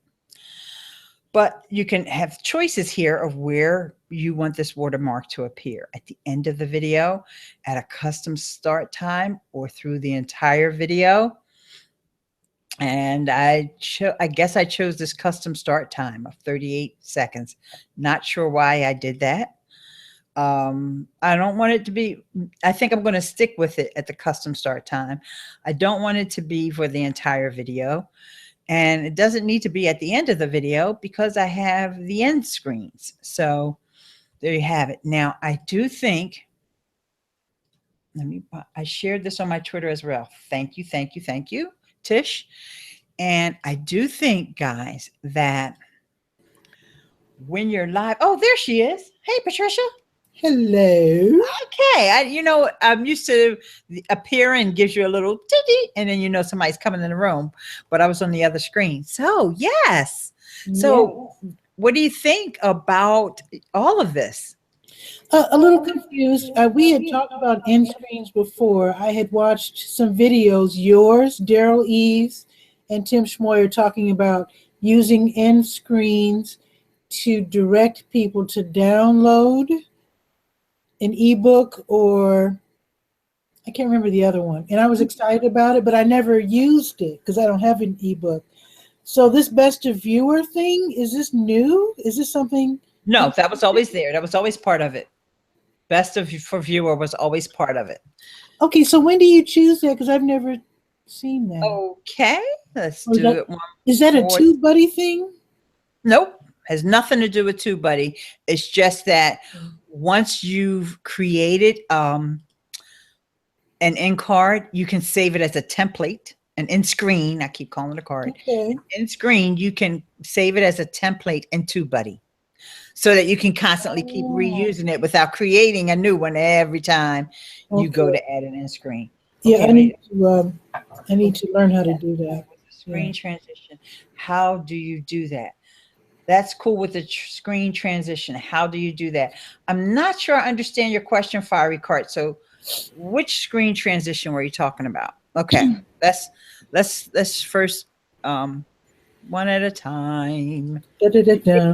But you can have choices here of where you want this watermark to appear: at the end of the video, at a custom start time, or through the entire video. And I guess I chose this custom start time of 38 seconds. Not sure why I did that. I don't want it to be, I think I'm going to stick with it at the custom start time. I don't want it to be for the entire video. And it doesn't need to be at the end of the video because I have the end screens. So there you have it. Now, I do think, I shared this on my Twitter as well. Thank you, Tish. And I do think, guys, that when you're live, oh, there she is. Hey, Patricia. Hello. Okay. I'm used to appearing gives you a little titty, and then somebody's coming in the room, but I was on the other screen. So yes. So what do you think about all of this? A little confused. We had talked about end screens before. I had watched some videos, yours, Daryl Eves, and Tim Schmoyer, talking about using end screens to direct people to download an ebook, or I can't remember the other one. And I was excited about it, but I never used it because I don't have an ebook. So this best of viewer thing, is this new? Is this something? No, that was always there. That was always part of it. Best of for viewer was always part of it. Okay, so when do you choose that? Because I've never seen that. Okay, let's do it. Is that a TubeBuddy thing? Nope, has nothing to do with TubeBuddy. It's just that once you've created an end card, you can save it as a template. An end screen, I keep calling it a card. Okay. End screen, you can save it as a template in TubeBuddy, so that you can constantly keep reusing it without creating a new one every time you go to add an end screen. Yeah, okay, I need to learn how to do that. Screen transition. How do you do that? That's cool with the screen transition. How do you do that? I'm not sure I understand your question, Fiery Cart. So which screen transition were you talking about? Okay, let's first one at a time. Da, da, da, da.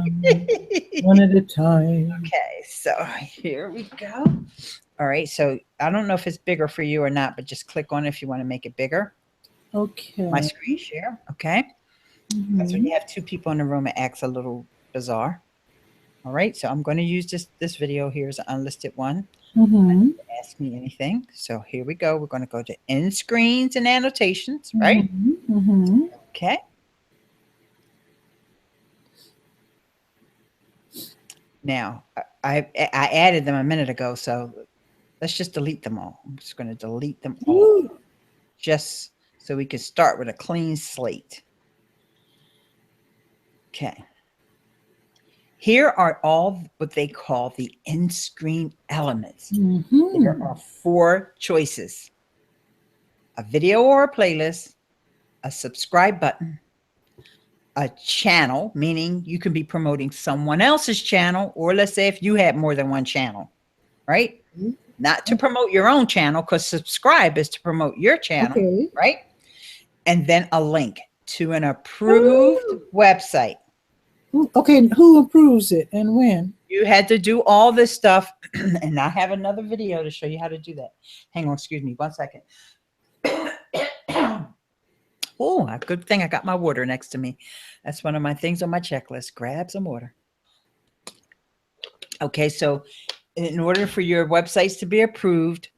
One at a time. Okay, so here we go. All right, so I don't know if it's bigger for you or not, but just click on it if you want to make it bigger. Okay. My screen share, okay? That's when you have two people in the room, it acts a little bizarre. All right, so I'm going to use this video here as an unlisted one. Ask me anything. So here we go. We're going to go to end screens and annotations, right? Okay. Now, I added them a minute ago, so let's just delete them all. I'm just going to delete them all just so we can start with a clean slate. Okay. Here are all what they call the end screen elements. There are 4 choices: a video or a playlist, a subscribe button, a channel, meaning you can be promoting someone else's channel, or let's say if you have more than one channel, right? Not to promote your own channel, because subscribe is to promote your channel, right? And then a link to an approved website. Okay, who approves it and when? You had to do all this stuff, and I have another video to show you how to do that. Hang on, excuse me, 1 second. Oh, a good thing I got my water next to me. That's one of my things on my checklist. Grab some water. Okay, so in order for your websites to be approved,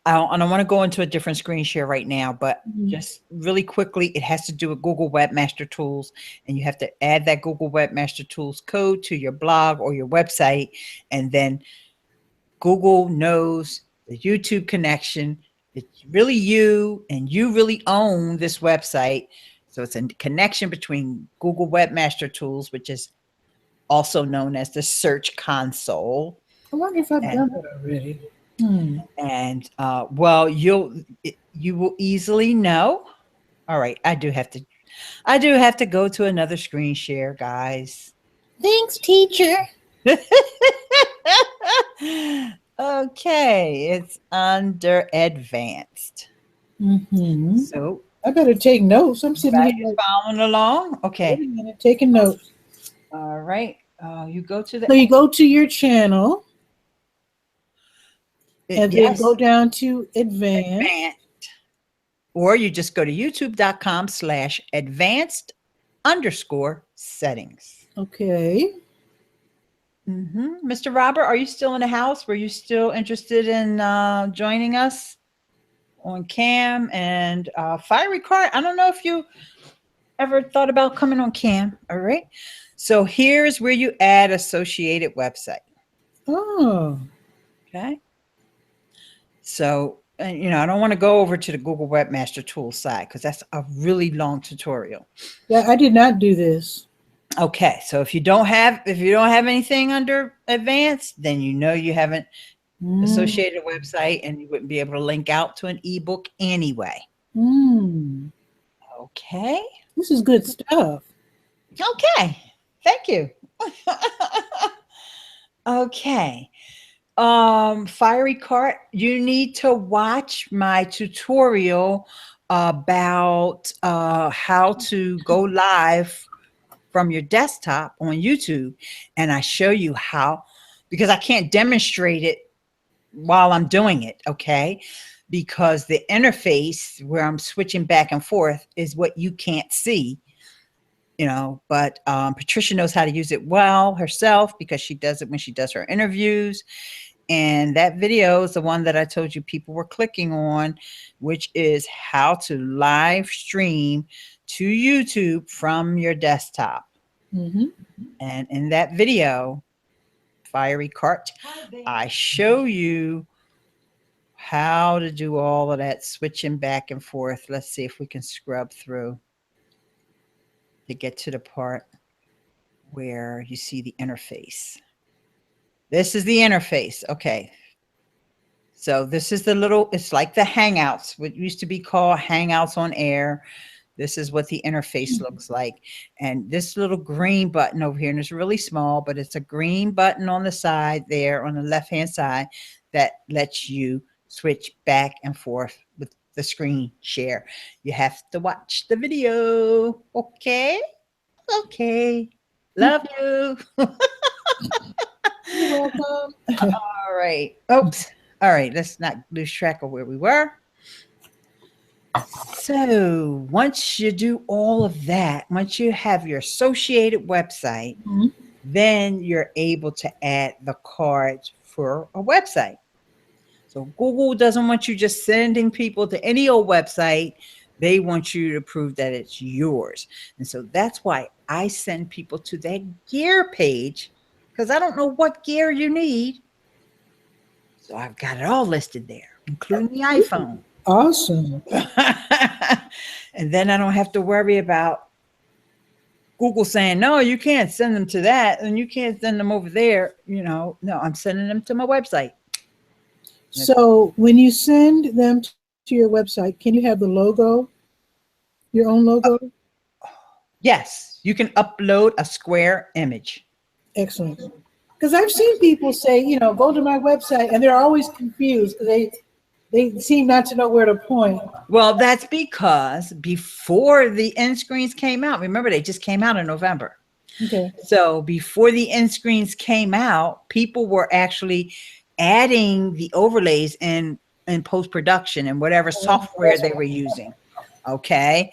I don't want to go into a different screen share right now, but just really quickly, it has to do with Google Webmaster Tools, and you have to add that Google Webmaster Tools code to your blog or your website, and then Google knows the YouTube connection. It's really you, and you really own this website. So it's a connection between Google Webmaster Tools, which is also known as the Search Console. I wonder if I've done that already. And well, you will easily know. All right, I do have to go to another screen share, guys. Thanks, teacher. Okay, it's under advanced. So I better take notes. I'm sitting here following along. Okay, wait a minute, taking notes. All right, you go to the. So you go to your channel. And then go down to advanced. Or you just go to youtube.com/advanced_settings. Okay. Mr. Robert, are you still in the house? Were you still interested in joining us on cam? And Fiery Cart, I don't know if you ever thought about coming on cam. All right. So here's where you add associated website. Oh. Okay. So, you know, I don't want to go over to the Google Webmaster Tools side because that's a really long tutorial. Yeah, I did not do this. Okay, so if you don't have anything under advanced, then you know you haven't associated a website, and you wouldn't be able to link out to an ebook anyway. Okay. This is good stuff. Okay. Thank you. Okay. Fiery Cart, you need to watch my tutorial about how to go live from your desktop on YouTube. And I show you how, because I can't demonstrate it while I'm doing it. Okay. Because the interface where I'm switching back and forth is what you can't see, you know, but Patricia knows how to use it well herself, because she does it when she does her interviews. And that video is the one that I told you people were clicking on, which is how to live stream to YouTube from your desktop. And in that video, Fiery Cart, I show you how to do all of that switching back and forth. Let's see if we can scrub through to get to the part where you see the interface. This is the interface. Okay. So this is the little, it's like the Hangouts, what used to be called Hangouts on Air. This is what the interface looks like. And this little green button over here, and it's really small, but it's a green button on the side there on the left-hand side that lets you switch back and forth with the screen share. You have to watch the video. Okay. Okay. Love you. You're welcome. All right. Oops. All right. Let's not lose track of where we were. So once you do all of that, once you have your associated website, then you're able to add the cards for a website. So Google doesn't want you just sending people to any old website. They want you to prove that it's yours. And so that's why I send people to that gear page, because I don't know what gear you need. So I've got it all listed there, including the iPhone. Awesome. And then I don't have to worry about Google saying, no, you can't send them to that and you can't send them over there. No, I'm sending them to my website. So when you send them to your website, can you have the logo, your own logo? Yes, you can upload a square image. Excellent. Because I've seen people say, go to my website, and they're always confused because they seem not to know where to point. Well, that's because before the end screens came out, remember they just came out in November. Okay. So before the end screens came out, people were actually adding the overlays in post-production and whatever software they were using. Okay.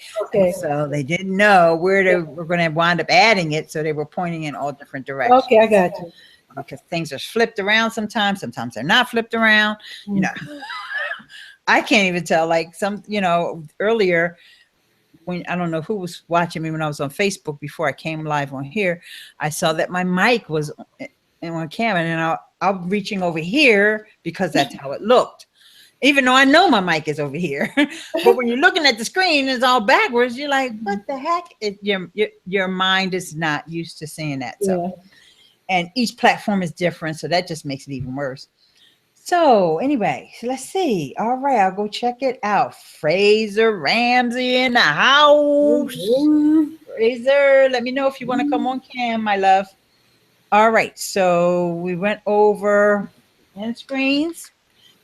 So they didn't know where they were going to wind up adding it. So they were pointing in all different directions. Okay, I got you. Because things are flipped around sometimes they're not flipped around. I can't even tell, like earlier when, I don't know who was watching me when I was on Facebook before I came live on here, I saw that my mic was on camera and I'm reaching over here because that's how it looked. Even though I know my mic is over here, but when you're looking at the screen, it's all backwards. You're like, what the heck? Your mind is not used to seeing that. So, and each platform is different. So that just makes it even worse. So anyway, let's see. All right, I'll go check it out. Fraser Ramsey in the house. Fraser, let me know if you want to come on cam, my love. All right, so we went over end screens,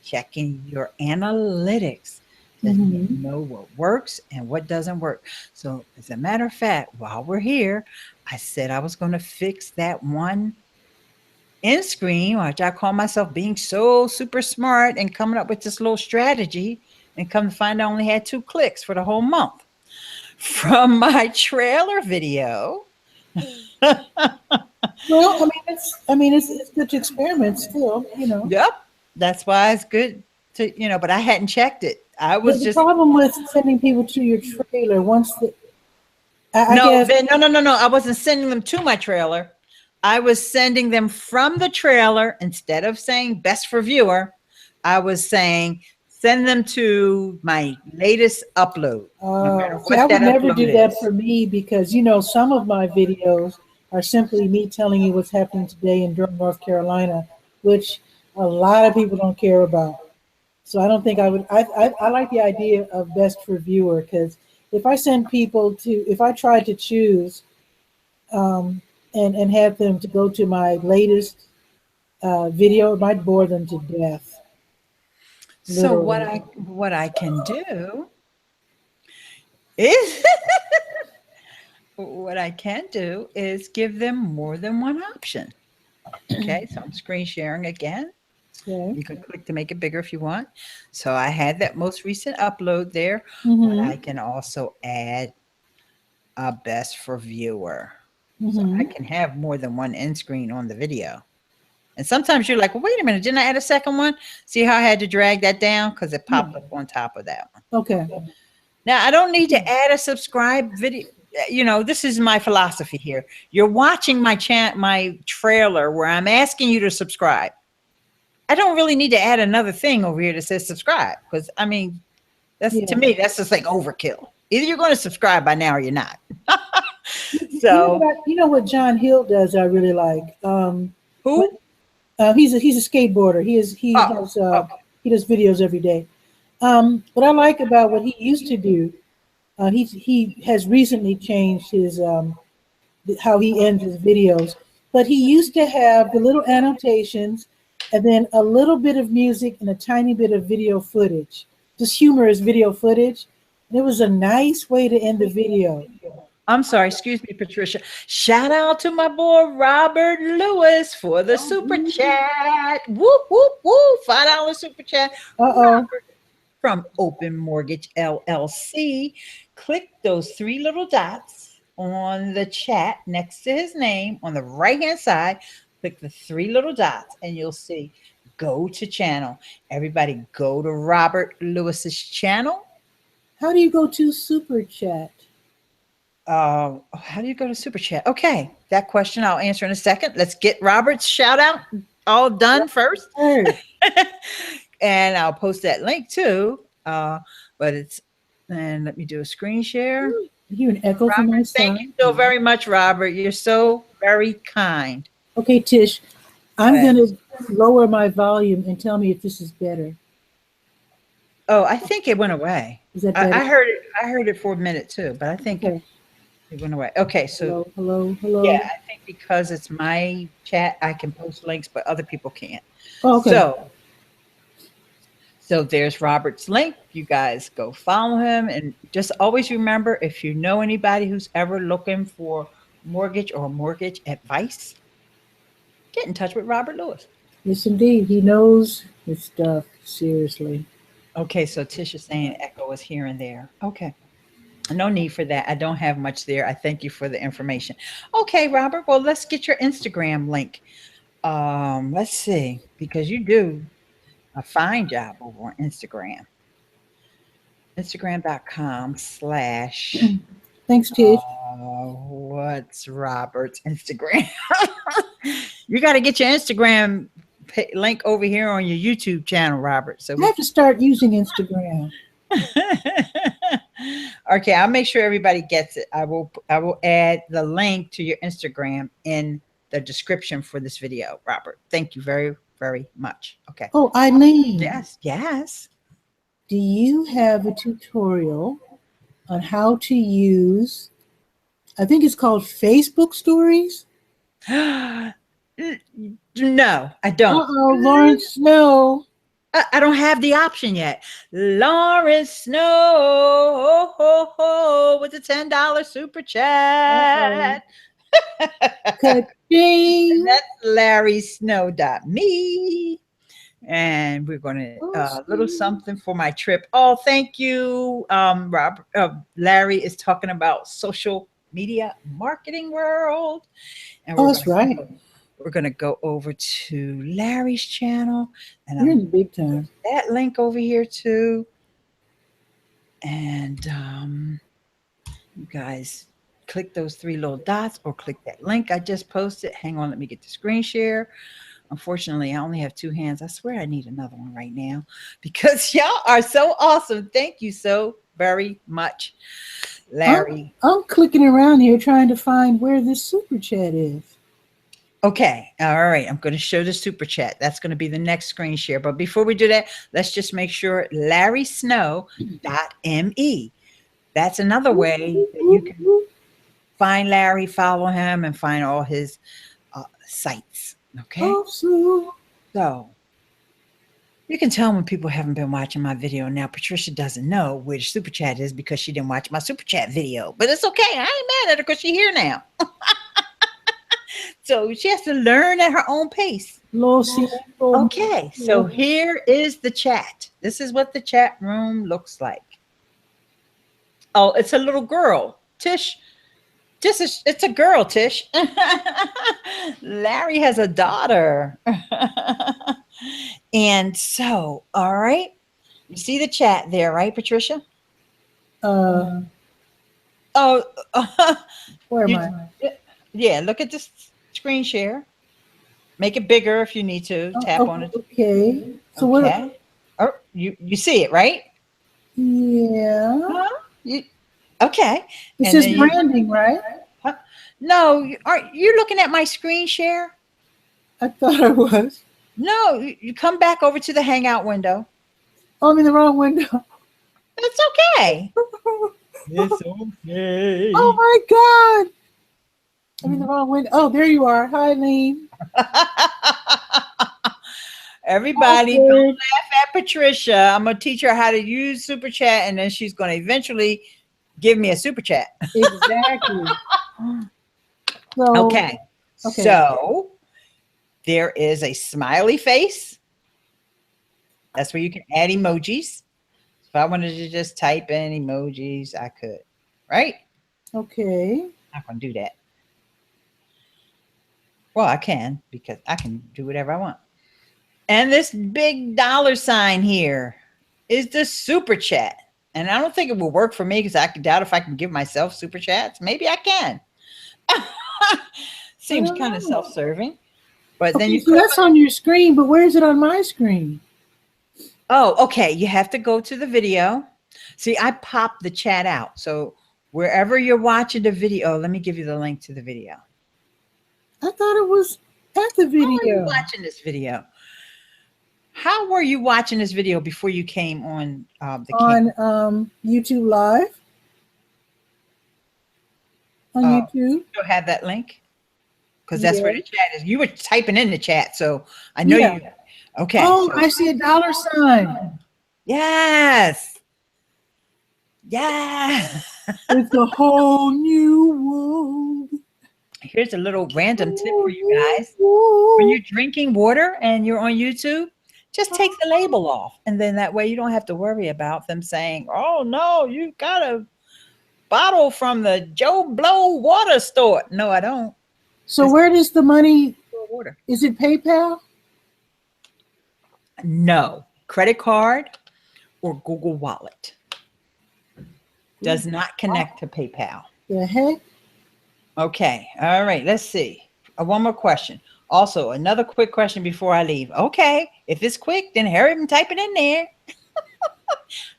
checking your analytics. Letting you know what works and what doesn't work. So as a matter of fact, while we're here, I said I was going to fix that one end screen, which I call myself being so super smart and coming up with this little strategy, and come to find I only had 2 clicks for the whole month from my trailer video. Well, it's good to experiment still, Yep, that's why it's good to, but I hadn't checked it. I was the problem with sending people to your trailer once the no, I wasn't sending them to my trailer. I was sending them from the trailer. Instead of saying best for viewer, I was saying send them to my latest upload. I would never do that for me because, some of my videos are simply me telling you what's happening today in Durham, North Carolina, which a lot of people don't care about. So I don't think I would. I like the idea of best for viewer, because if I send people if I try to choose and have them to go to my latest video, it might bore them to death. So what I can do is give them more than one option. Okay, so I'm screen sharing again. Okay. You can click to make it bigger if you want. So I had that most recent upload there, but I can also add a best for viewer. So I can have more than one end screen on the video. And sometimes you're like, well, wait a minute, didn't I add a second one? See how I had to drag that down? Because it popped up on top of that one. Okay. Now, I don't need to add a subscribe video. This is my philosophy here. You're watching my trailer where I'm asking you to subscribe. I don't really need to add another thing over here that says subscribe, because to me, that's just like overkill. Either you're going to subscribe by now or you're not. So you know what John Hill does I really like. Who? He's a skateboarder. He does videos every day. What I like about what he used to do, he has recently changed his how he ends his videos. But he used to have the little annotations and then a little bit of music and a tiny bit of video footage this humorous video footage. And it was a nice way to end the video. I'm sorry, excuse me, Patricia. Shout out to my boy Robert Lewis for the super chat. Whoop, whoop, whoop. $5 super chat. Robert from Open Mortgage LLC. Click those three little dots on the chat next to his name on the right-hand side. Click the three little dots and you'll see go to channel. Everybody go to Robert Lewis's channel. How do you go to super chat? How do you go to super chat? Okay, that question I'll answer in a second. Let's get Robert's shout out all done first. And I'll post that link too. But it's, and let me do a screen share. You an echo from my side. Thank you so very much, Robert. You're so very kind. Okay, Tish, I'm going to lower my volume and tell me if this is better. Oh, I think it went away. Is that better? I heard it for a minute too, but I think it went away. Okay, so hello. Yeah, I think because it's my chat, I can post links, but other people can't. Oh, okay. So there's Robert's link. You guys go follow him, and just always remember, if you know anybody who's ever looking for mortgage or mortgage advice, get in touch with Robert Lewis. Yes, indeed. He knows his stuff. Seriously. Okay, so Tish is saying echo is here and there. Okay. No need for that. I don't have much there. I thank you for the information. Okay, Robert. Well, let's get your Instagram link. Let's see, because you do a fine job over on Instagram. Instagram.com/ Thanks, Tish. What's Robert's Instagram? You got to get your Instagram link over here on your YouTube channel, Robert. So I have to start using Instagram. Okay, I'll make sure everybody gets it. I will add the link to your Instagram in the description for this video, Robert. Thank you very, very much. Okay. Oh, Ileane. Yes. Do you have a tutorial on how to use, I think it's called Facebook Stories? No, I don't. Lawrence Snow. I don't have the option yet. Lawrence Snow with the $10 super chat. Ka-ching. That's LarrySnow.me. And we're going to a little something for my trip. Oh, thank you. Robert, Larry is talking about social media marketing world. And that's right. We're going to go over to Larry's channel. And you're in the big time. That link over here too. And you guys click those three little dots or click that link I just posted. Hang on, let me get the screen share. Unfortunately, I only have two hands. I swear I need another one right now because y'all are so awesome. Thank you so very much, Larry. I'm clicking around here trying to find where this super chat is. Okay. All right. I'm going to show the super chat. That's going to be the next screen share. But before we do that, let's just make sure LarrySnow.me. That's another way that you can find Larry, follow him, and find all his sites. Okay. Awesome. So you can tell when people haven't been watching my video. Now, Patricia doesn't know where the super chat is because she didn't watch my super chat video. But it's okay. I ain't mad at her because she's here now. So she has to learn at her own pace. Okay, so here is the chat. This is what the chat room looks like. Oh, it's a little girl. Tish, it's a girl, Tish. Larry has a daughter. And so, all right. You see the chat there, right, Patricia? Where am I? Yeah, look at this screen share. Make it bigger if you need to. Tap on it. Okay. So okay. What? Oh, you see it, right? Yeah. Okay. It says branding, right? No, you're looking at my screen share? I thought I was. No, you come back over to the Hangout window. Oh, I'm in the wrong window. That's okay. It's okay. Oh my God. I'm in the wrong window. Oh, there you are. Hi, Ileane. Everybody, don't laugh at Patricia. I'm gonna teach her how to use super chat, and then she's gonna eventually give me a super chat. Exactly. So, Okay. okay. So there is a smiley face. That's where you can add emojis. If I wanted to just type in emojis, I could. Right? Okay. I'm not gonna do that. Well, I can because I can do whatever I want. And this big dollar sign here is the super chat. And I don't think it will work for me because I doubt if I can give myself super chats. Maybe I can. Seems kind of self-serving. But then Okay, you so that's on your screen, but where is it on my screen? Oh, okay. You have to go to the video. See, I popped the chat out. So wherever you're watching the video, let me give you the link to the video. I thought it was at the video. How are you watching this video? How were you watching this video before you came on the camera? YouTube Live. On YouTube. You have that link? Because that's where the chat is. You were typing in the chat, so I know you. Okay. Oh, so I see a dollar sign. Yes. Yeah. It's a whole new world. Here's a little random tip for you guys. When you're drinking water and you're on YouTube, just take the label off. And then that way you don't have to worry about them saying, oh, no, you got a bottle from the Joe Blow water store. No, I don't. So where does the money, is it PayPal? No, credit card or Google Wallet. Does not connect to PayPal. The heck? Okay. All right. Let's see. One more question. Also, another quick question before I leave. Okay. If it's quick, then hurry up and type it in there.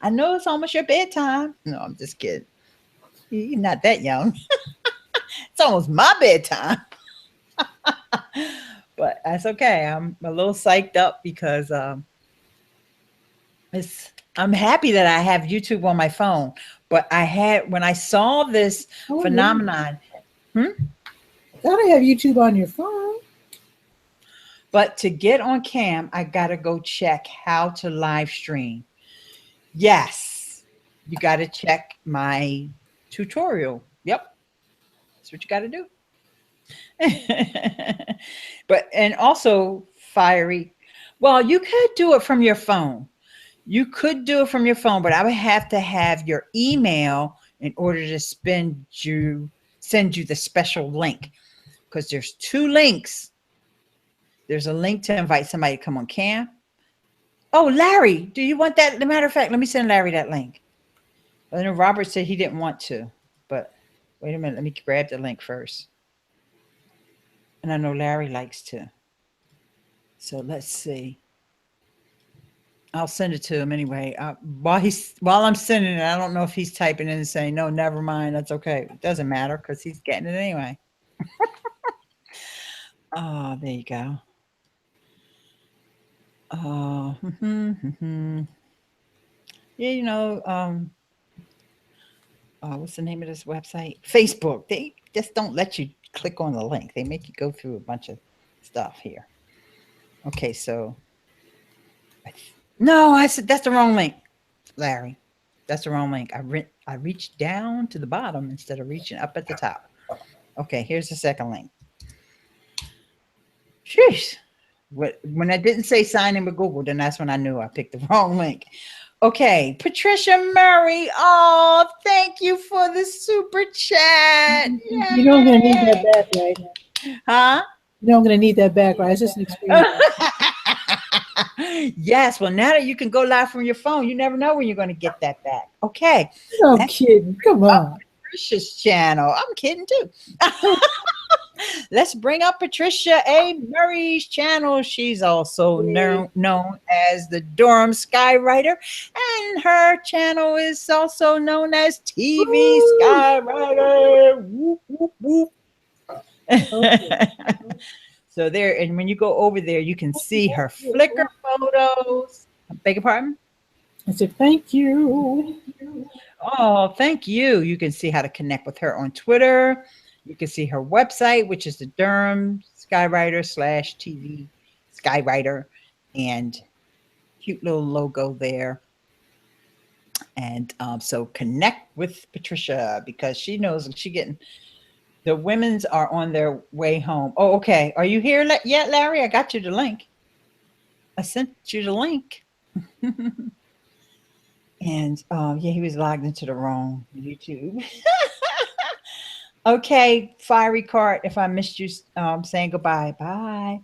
I know it's almost your bedtime. No, I'm just kidding. You're not that young. It's almost my bedtime. But that's okay. I'm a little psyched up because I'm happy that I have YouTube on my phone. But when I saw this phenomenon. Gotta have YouTube on your phone. But to get on cam, I gotta go check how to live stream. Yes, you gotta check my tutorial. Yep, that's what you gotta do. And also fiery. Well, you could do it from your phone. You could do it from your phone, but I would have to have your email in order to send you the special link, because there's two links. There's a link to invite somebody to come on cam. Oh, Larry, do you want that? As a matter of fact, let me send Larry that link. I know Robert said he didn't want to, but wait a minute. Let me grab the link first. And I know Larry likes to. So let's see. I'll send it to him anyway. While I'm sending it, I don't know if he's typing in and saying, no, never mind. That's okay. It doesn't matter because he's getting it anyway. Oh, there you go. Oh, yeah, you know, what's the name of this website? Facebook. They just don't let you click on the link. They make you go through a bunch of stuff here. Okay, so no, I said that's the wrong link, Larry. That's the wrong link. I reached down to the bottom instead of reaching up at the top. Okay, here's the second link. Sheesh. When I didn't say sign in with Google, then that's when I knew I picked the wrong link. Okay, Patricia Murray. Oh, thank you for the super chat. Yay. You know I'm gonna need that back, right? Huh? You know I'm gonna need that back, right? It's just an experience. Yes. Well, now that you can go live from your phone, you never know when you're going to get that back. Okay. I'm kidding. Come on. Patricia's channel. I'm kidding too. Let's bring up Patricia A. Murray's channel. She's also known as the Durham Skywriter, and her channel is also known as TV Skywriter. Whoop, whoop, whoop. Okay. So there, and when you go over there, you can see her Flickr photos. I beg your pardon? I said, thank you. Oh, thank you. You can see how to connect with her on Twitter. You can see her website, which is the Durham Skywriter /TV Skywriter. And cute little logo there. And so connect with Patricia because she knows she getting the women's are on their way home. Oh, okay. Are you here yet, Larry? I got you the link. I sent you the link. And yeah, he was logged into the wrong YouTube. Okay, Fiery Cart, if I missed you saying goodbye, bye.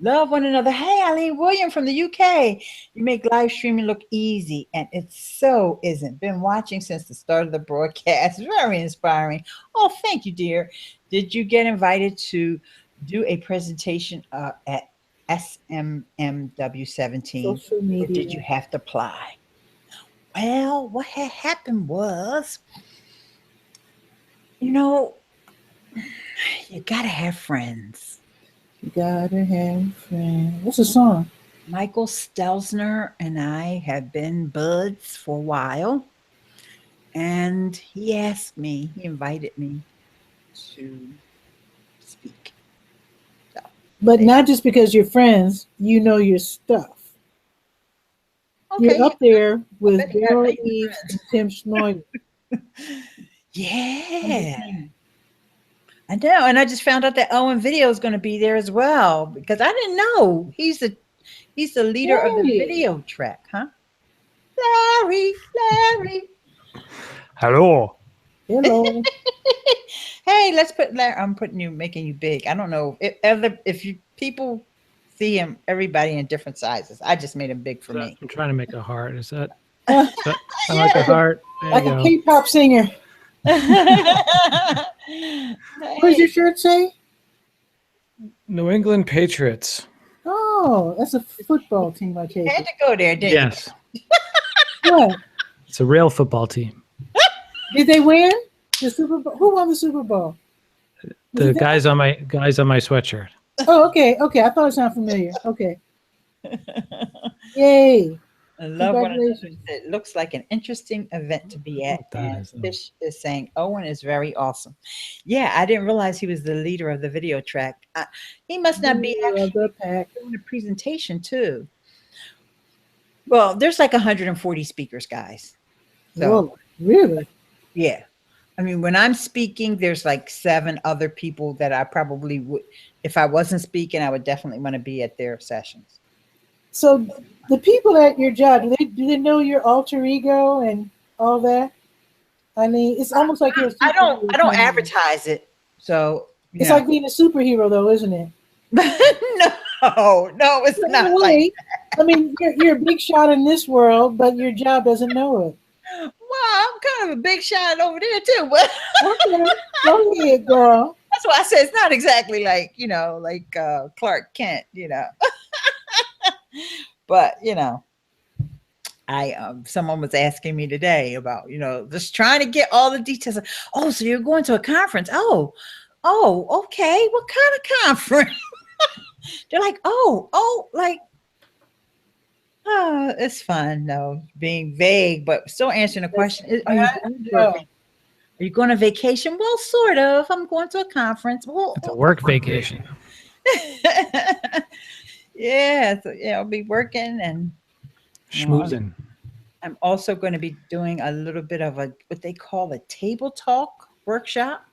Love one another. Hey, Ileane William from the UK. You make live streaming look easy, and it so isn't. Been watching since the start of the broadcast. Very inspiring. Oh, thank you, dear. Did you get invited to do a presentation at SMMW17? Social media. Or did you have to apply? Well, what had happened was, you know, you got to have friends. You gotta have friends. What's the song? Michael Stelzner and I have been buds for a while. And he invited me to speak. So, But not just because you're friends, you know your stuff. okay, You're up there with bet you got Daryl making Eves friends. and Tim Schmoyer. Yeah. I know. And I just found out that Owen Video is going to be there as well because I didn't know he's the leader of the video track, huh? Larry. Hello. Hello. Hey, let's put Larry. I'm making you big. I don't know if you people see him, everybody in different sizes. I just made him big for me. I'm trying to make a heart. Is that? I like a heart. There Like you a go. K-pop singer. What does your shirt say? New England Patriots. Oh, that's a football team, I take Had it. to go there, didn't Yes, What? it's a real football team. Did they win the Super Bowl? Who won the Super Bowl? The guys on my sweatshirt. Oh, okay. I thought it sounded familiar. Okay. Yay. I love what Congratulations. it looks like an interesting event to be at. That And is, Fish is saying Owen is very awesome. Yeah, I didn't realize he was the leader of the video track. He must not be Leader of actually the pack. doing a presentation too. Well, there's like 140 speakers, guys. So Whoa, really? yeah. I mean, when I'm speaking, there's like 7 other people that I probably would, if I wasn't speaking, I would definitely want to be at their sessions. So the people at your job, do they know your alter ego and all that? I mean, it's almost like you're a I don't superhero. advertise it. So It's like being a superhero, though, isn't it? no, it's not Anyway, like I mean, you're a big shot in this world, but your job doesn't know it. well, I'm kind of a big shot over there too, but Okay, go ahead, girl. that's why I said it's not exactly like, Clark Kent, but I someone was asking me today about, just trying to get all the details. Oh, so you're going to a conference. Oh, okay. What kind of conference? They're like, it's fun. No, being vague, but still answering the question. Are you going on vacation? Well, sort of. I'm going to a conference. Well, It's a work vacation. yeah, so I'll be working and Schmoozing. I'm also going to be doing a little bit of what they call a table talk workshop.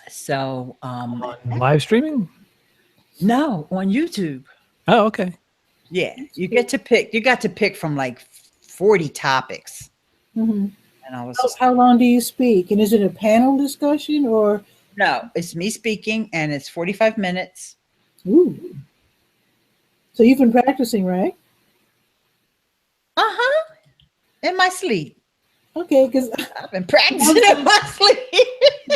So, Live streaming? No, on YouTube. Oh, okay. Yeah, you got to pick from like 40 topics. Mm-hmm. And I was How long do you speak? And is it a panel discussion or? No, it's me speaking and it's 45 minutes. Ooh. So you've been practicing, right? In my sleep. Okay, because I've been practicing in my sleep.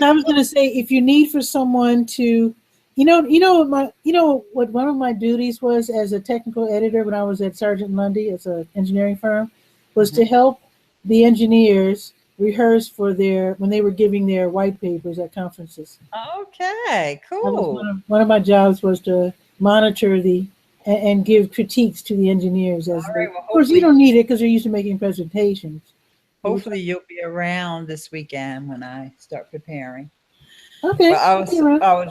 I was going to say, if you need for someone to, what one of my duties was as a technical editor when I was at Sargent Lundy, it's an engineering firm, was to help the engineers rehearse for when they were giving their white papers at conferences. Okay, That was cool. one of my jobs was to monitor and give critiques to the engineers. All right, well, Of course, you don't need it because they're used to making presentations. Hopefully you'll be around this weekend when I start preparing. Okay. But I was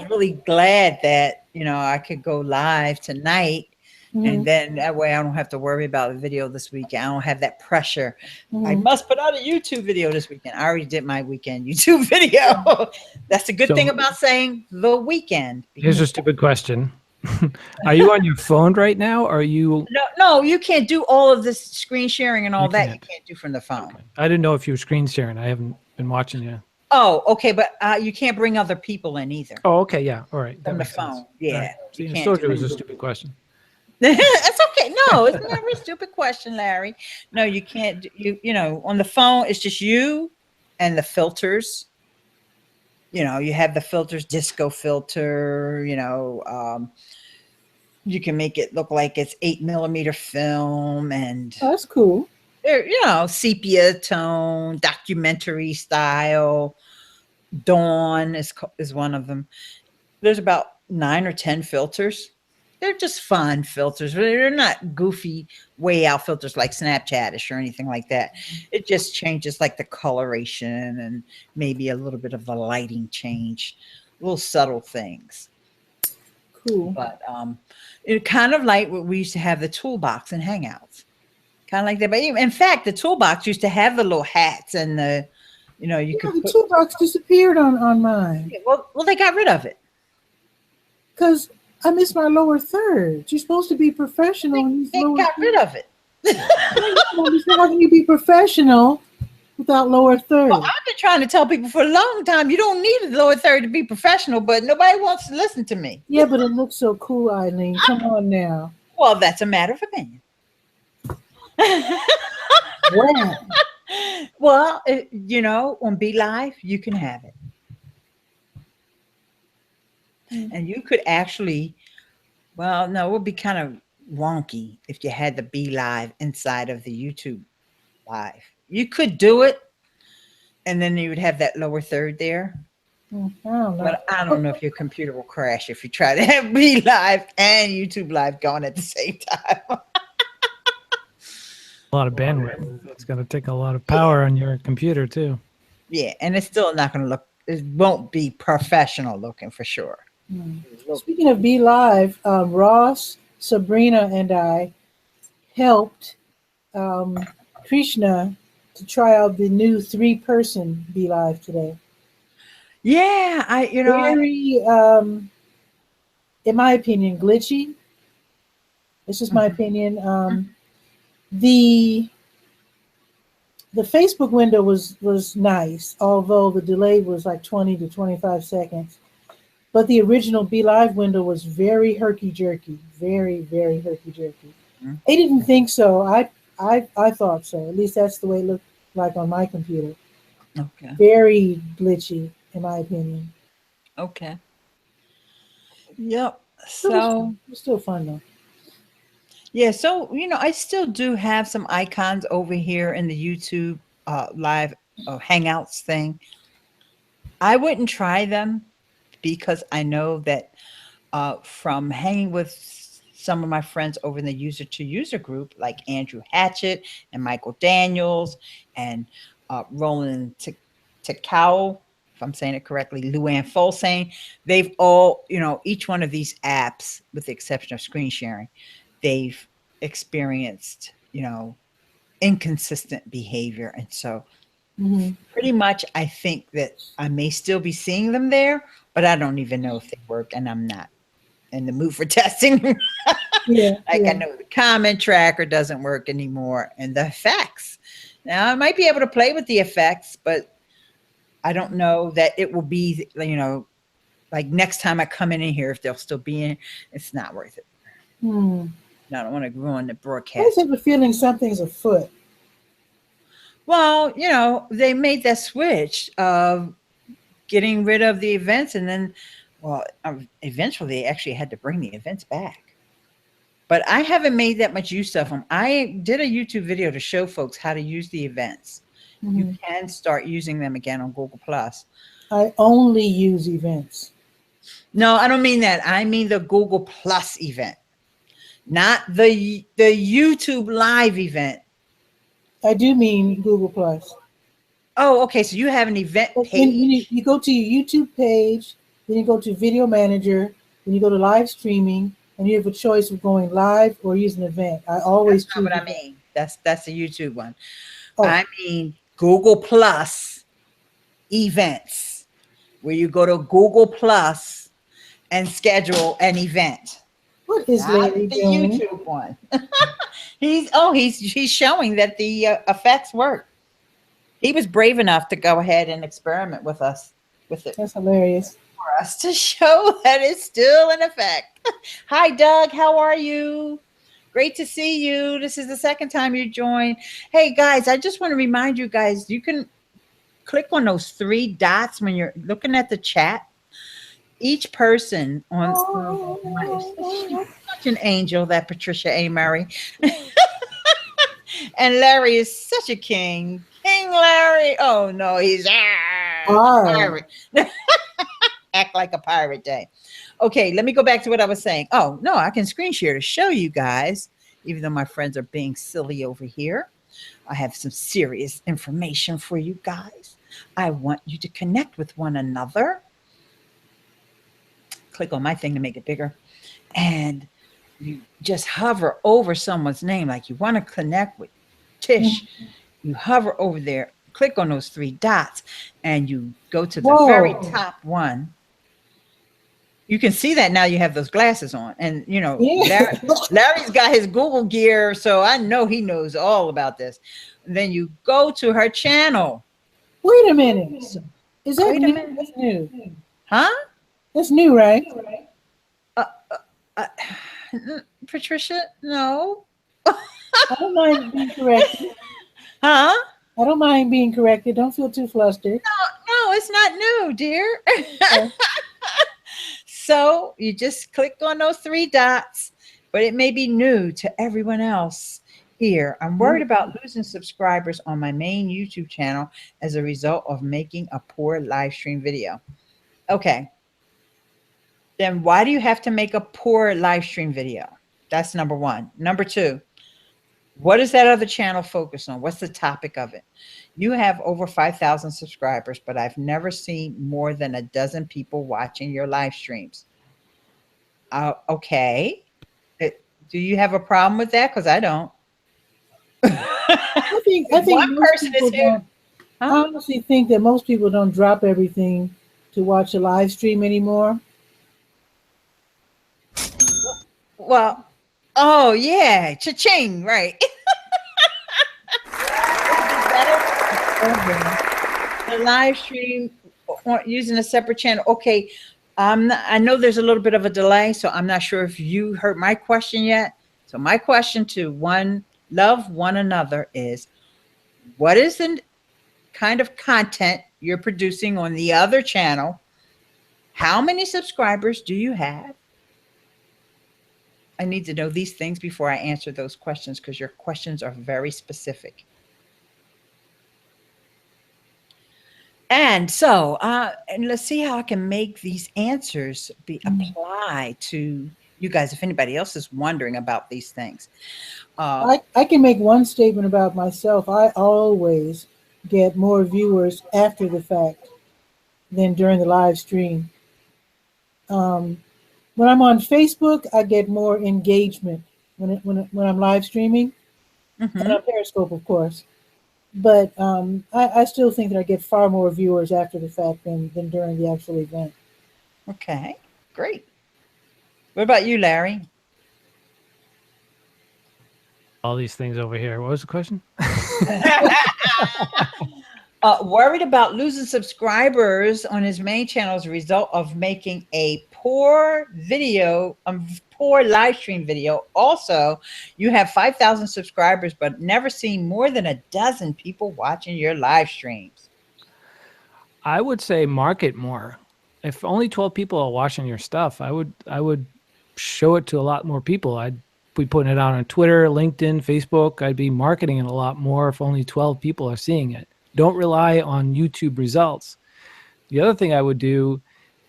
really glad that I could go live tonight And then that way I don't have to worry about a video this weekend. I don't have that pressure. I Mhm. must put out a YouTube video this weekend. I already did my weekend YouTube video. That's the good So- thing about saying the weekend. Here's a stupid question. Are you on your phone right now? Or are you? No, you can't do all of this screen sharing and all that. You can't. can't do from the phone. Okay. I didn't know if you were screen sharing. I haven't been watching you. Oh, okay, but you can't bring other people in either Oh, okay. Yeah. All right. That from the makes sense. phone. Yeah, All right. See, you I can't told do you it was a it. stupid question. It's okay. No, it's never a stupid question, Larry. No, you can't. You know, on the phone, it's just you and the filters. You know, you have the filters, disco filter. You can make it look like it's 8mm film, and Oh, that's cool. sepia tone, documentary style. Dawn is one of them. There's about 9 or 10 filters. They're just fun filters. They're not goofy, way out filters like Snapchatish or anything like that. It just changes like the coloration and maybe a little bit of the lighting change, little subtle things. Cool. But it kind of like what we used to have the toolbox in Hangouts, kind of like that. But in fact, the toolbox used to have the little hats and the, you could The put. toolbox disappeared on mine Well, they got rid of it. because I missed my lower third. You're supposed to be professional. They got rid of it. How can you be professional without lower third? Well, I've been trying to tell people for a long time you don't need a lower third to be professional, but nobody wants to listen to me. Yeah, but it looks so cool, Ileane. Come on now. Well, that's a matter of opinion. Wow. Well, on Be Live, you can have it. And you could actually, well, no, it would be kind of wonky if you had the Be Live inside of the YouTube Live. You could do it, and then you would have that lower third there. I don't know. But I don't know if your computer will crash if you try to have Be Live and YouTube Live going at the same time. A lot of bandwidth. It's going to take a lot of power on your computer too. Yeah, and it's still not going to look. It won't be professional looking for sure. Speaking of Be Live, Ross, Sabrina, and I helped Krishna to try out the new 3-person Be Live today. Yeah, Very, in my opinion, glitchy. This is my opinion. The Facebook window was nice, although the delay was like 20 to 25 seconds. But the original Be Live window was very herky-jerky, very, very herky-jerky. I didn't think so. I thought so. At least that's the way it looked like on my computer. Okay. Very glitchy, in my opinion. Okay. Yep. It's still fun though. Yeah, so I still do have some icons over here in the YouTube live Hangouts thing. I wouldn't try them because I know that from hanging with some of my friends over in the user to user group, like Andrew Hatchett and Michael Daniels and Roland Takao, if I'm saying it correctly, Luann Folsane, they've all, each one of these apps, with the exception of screen sharing, they've experienced, inconsistent behavior. And so pretty much I think that I may still be seeing them there, but I don't even know if they work, and I'm not in the mood for testing. I know the comment tracker doesn't work anymore, and the effects. Now I might be able to play with the effects, but I don't know that it will be, like next time I come in here, if they'll still be in, it's not worth it. I don't want to ruin the broadcast. I just have a feeling something's afoot. Well, they made that switch of getting rid of the events, and then, eventually they actually had to bring the events back. But I haven't made that much use of them. I did a YouTube video to show folks how to use the events. You can start using them again on Google+. I only use events. No, I don't mean that. I mean the Google+ event, not the YouTube Live event. I do mean Google+. Oh, okay. So you have an event page. You go to your YouTube page, then you go to Video Manager, then you go to Live Streaming, and you have a choice of going live or use an event. I always That's not choose what I event. mean. That's the YouTube one. Oh, I mean Google Plus events, where you go to Google Plus and schedule an event. what is Not Larry the doing? YouTube one. He's showing that the effects work. He was brave enough to go ahead and experiment with us with it That's hilarious. for us to show that it's still in effect. Hi, Doug. How are you? Great to see you. This is the second time you joined. Hey, guys, I just want to remind you guys, you can click on those three dots when you're looking at the chat. Each person on she's such an angel, that Patricia A. Murray. And Larry is such a king. King Larry. Oh no, he's pirate. Act like a pirate day. Okay, let me go back to what I was saying. Oh no, I can screen share to show you guys, even though my friends are being silly over here. I have some serious information for you guys. I want you to connect with one another. Click on my thing to make it bigger. And you just hover over someone's name, like you want to connect with Tish. You hover over there, click on those three dots, and you go to the very top one. You can see that now you have those glasses on. And, you know, Larry's got his Google gear, so I know he knows all about this. And then you go to her channel. Wait a minute. Is that new? That's new. Huh? That's new, right? Patricia, no. I don't mind being corrected. Huh? I don't mind being corrected. Don't feel too flustered. No, it's not new, dear. Okay. So you just click on those three dots, but it may be new to everyone else here. I'm worried about losing subscribers on my main YouTube channel as a result of making a poor live stream video. Okay. Then why do you have to make a poor live stream video? That's number one. Number two, what does that other channel focus on? What's the topic of it? You have over 5,000 subscribers, but I've never seen more than a dozen people watching your live streams. Okay. Do you have a problem with that? Because I don't. I think one person is here. I honestly think that most people don't drop everything to watch a live stream anymore. Well, oh yeah, cha-ching, right. The live stream using a separate channel. Okay, I know there's a little bit of a delay, so I'm not sure if you heard my question yet. So my question to love one another is, what is the kind of content you're producing on the other channel? How many subscribers do you have? I need to know these things before I answer those questions, because your questions are very specific. And so, and let's see how I can make these answers be applied to you guys, if anybody else is wondering about these things. I can make one statement about myself. I always get more viewers after the fact than during the live stream. When I'm on Facebook, I get more engagement when I'm live streaming, and on Periscope, of course. But I still think that I get far more viewers after the fact than during the actual event. Okay, great. What about you, Larry? All these things over here. What was the question? Worried about losing subscribers on his main channel as a result of making a poor video, poor live stream video. Also, you have 5,000 subscribers, but never seen more than a dozen people watching your live streams. I would say market more. If only 12 people are watching your stuff, I would show it to a lot more people. I'd be putting it out on Twitter, LinkedIn, Facebook. I'd be marketing it a lot more if only 12 people are seeing it. Don't rely on YouTube results. The other thing I would do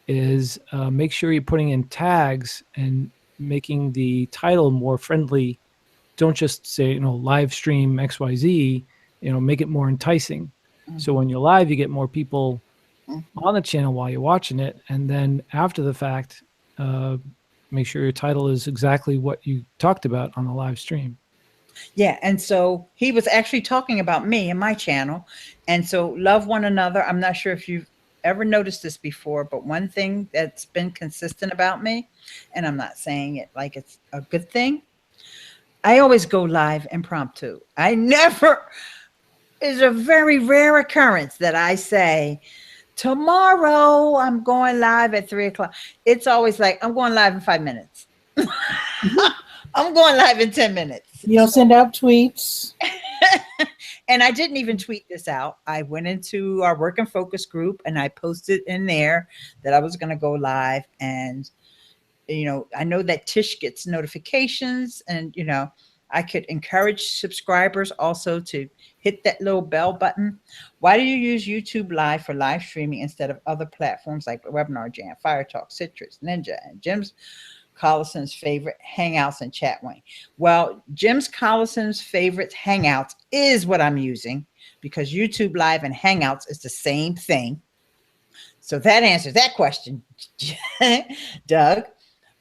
is make sure you're putting in tags and making the title more friendly. Don't just say, live stream XYZ, make it more enticing. So when you're live, you get more people on the channel while you're watching it. And then after the fact, Make sure your title is exactly what you talked about on the live stream. Yeah. And so he was actually talking about me and my channel. And so love one another. I'm not sure if you've ever noticed this before, but one thing that's been consistent about me, and I'm not saying it like it's a good thing, I always go live impromptu. I never, it's a very rare occurrence that I say, tomorrow I'm going live at 3 o'clock. It's always like, I'm going live in 5 minutes. I'm going live in 10 minutes. You don't send out tweets. And I didn't even tweet this out. I went into our work and focus group and I posted in there that I was going to go live. And, you know, I know that Tish gets notifications and, you know, I could encourage subscribers also to hit that little bell button. Why do you use YouTube Live for live streaming instead of other platforms like Webinar Jam, Fire Talk, Citrix, Ninja, and Jim's Collison's favorite Hangouts and Chatwing? Well, Jim's Collison's favorite Hangouts is what I'm using because YouTube Live and Hangouts is the same thing. So that answers that question, Doug.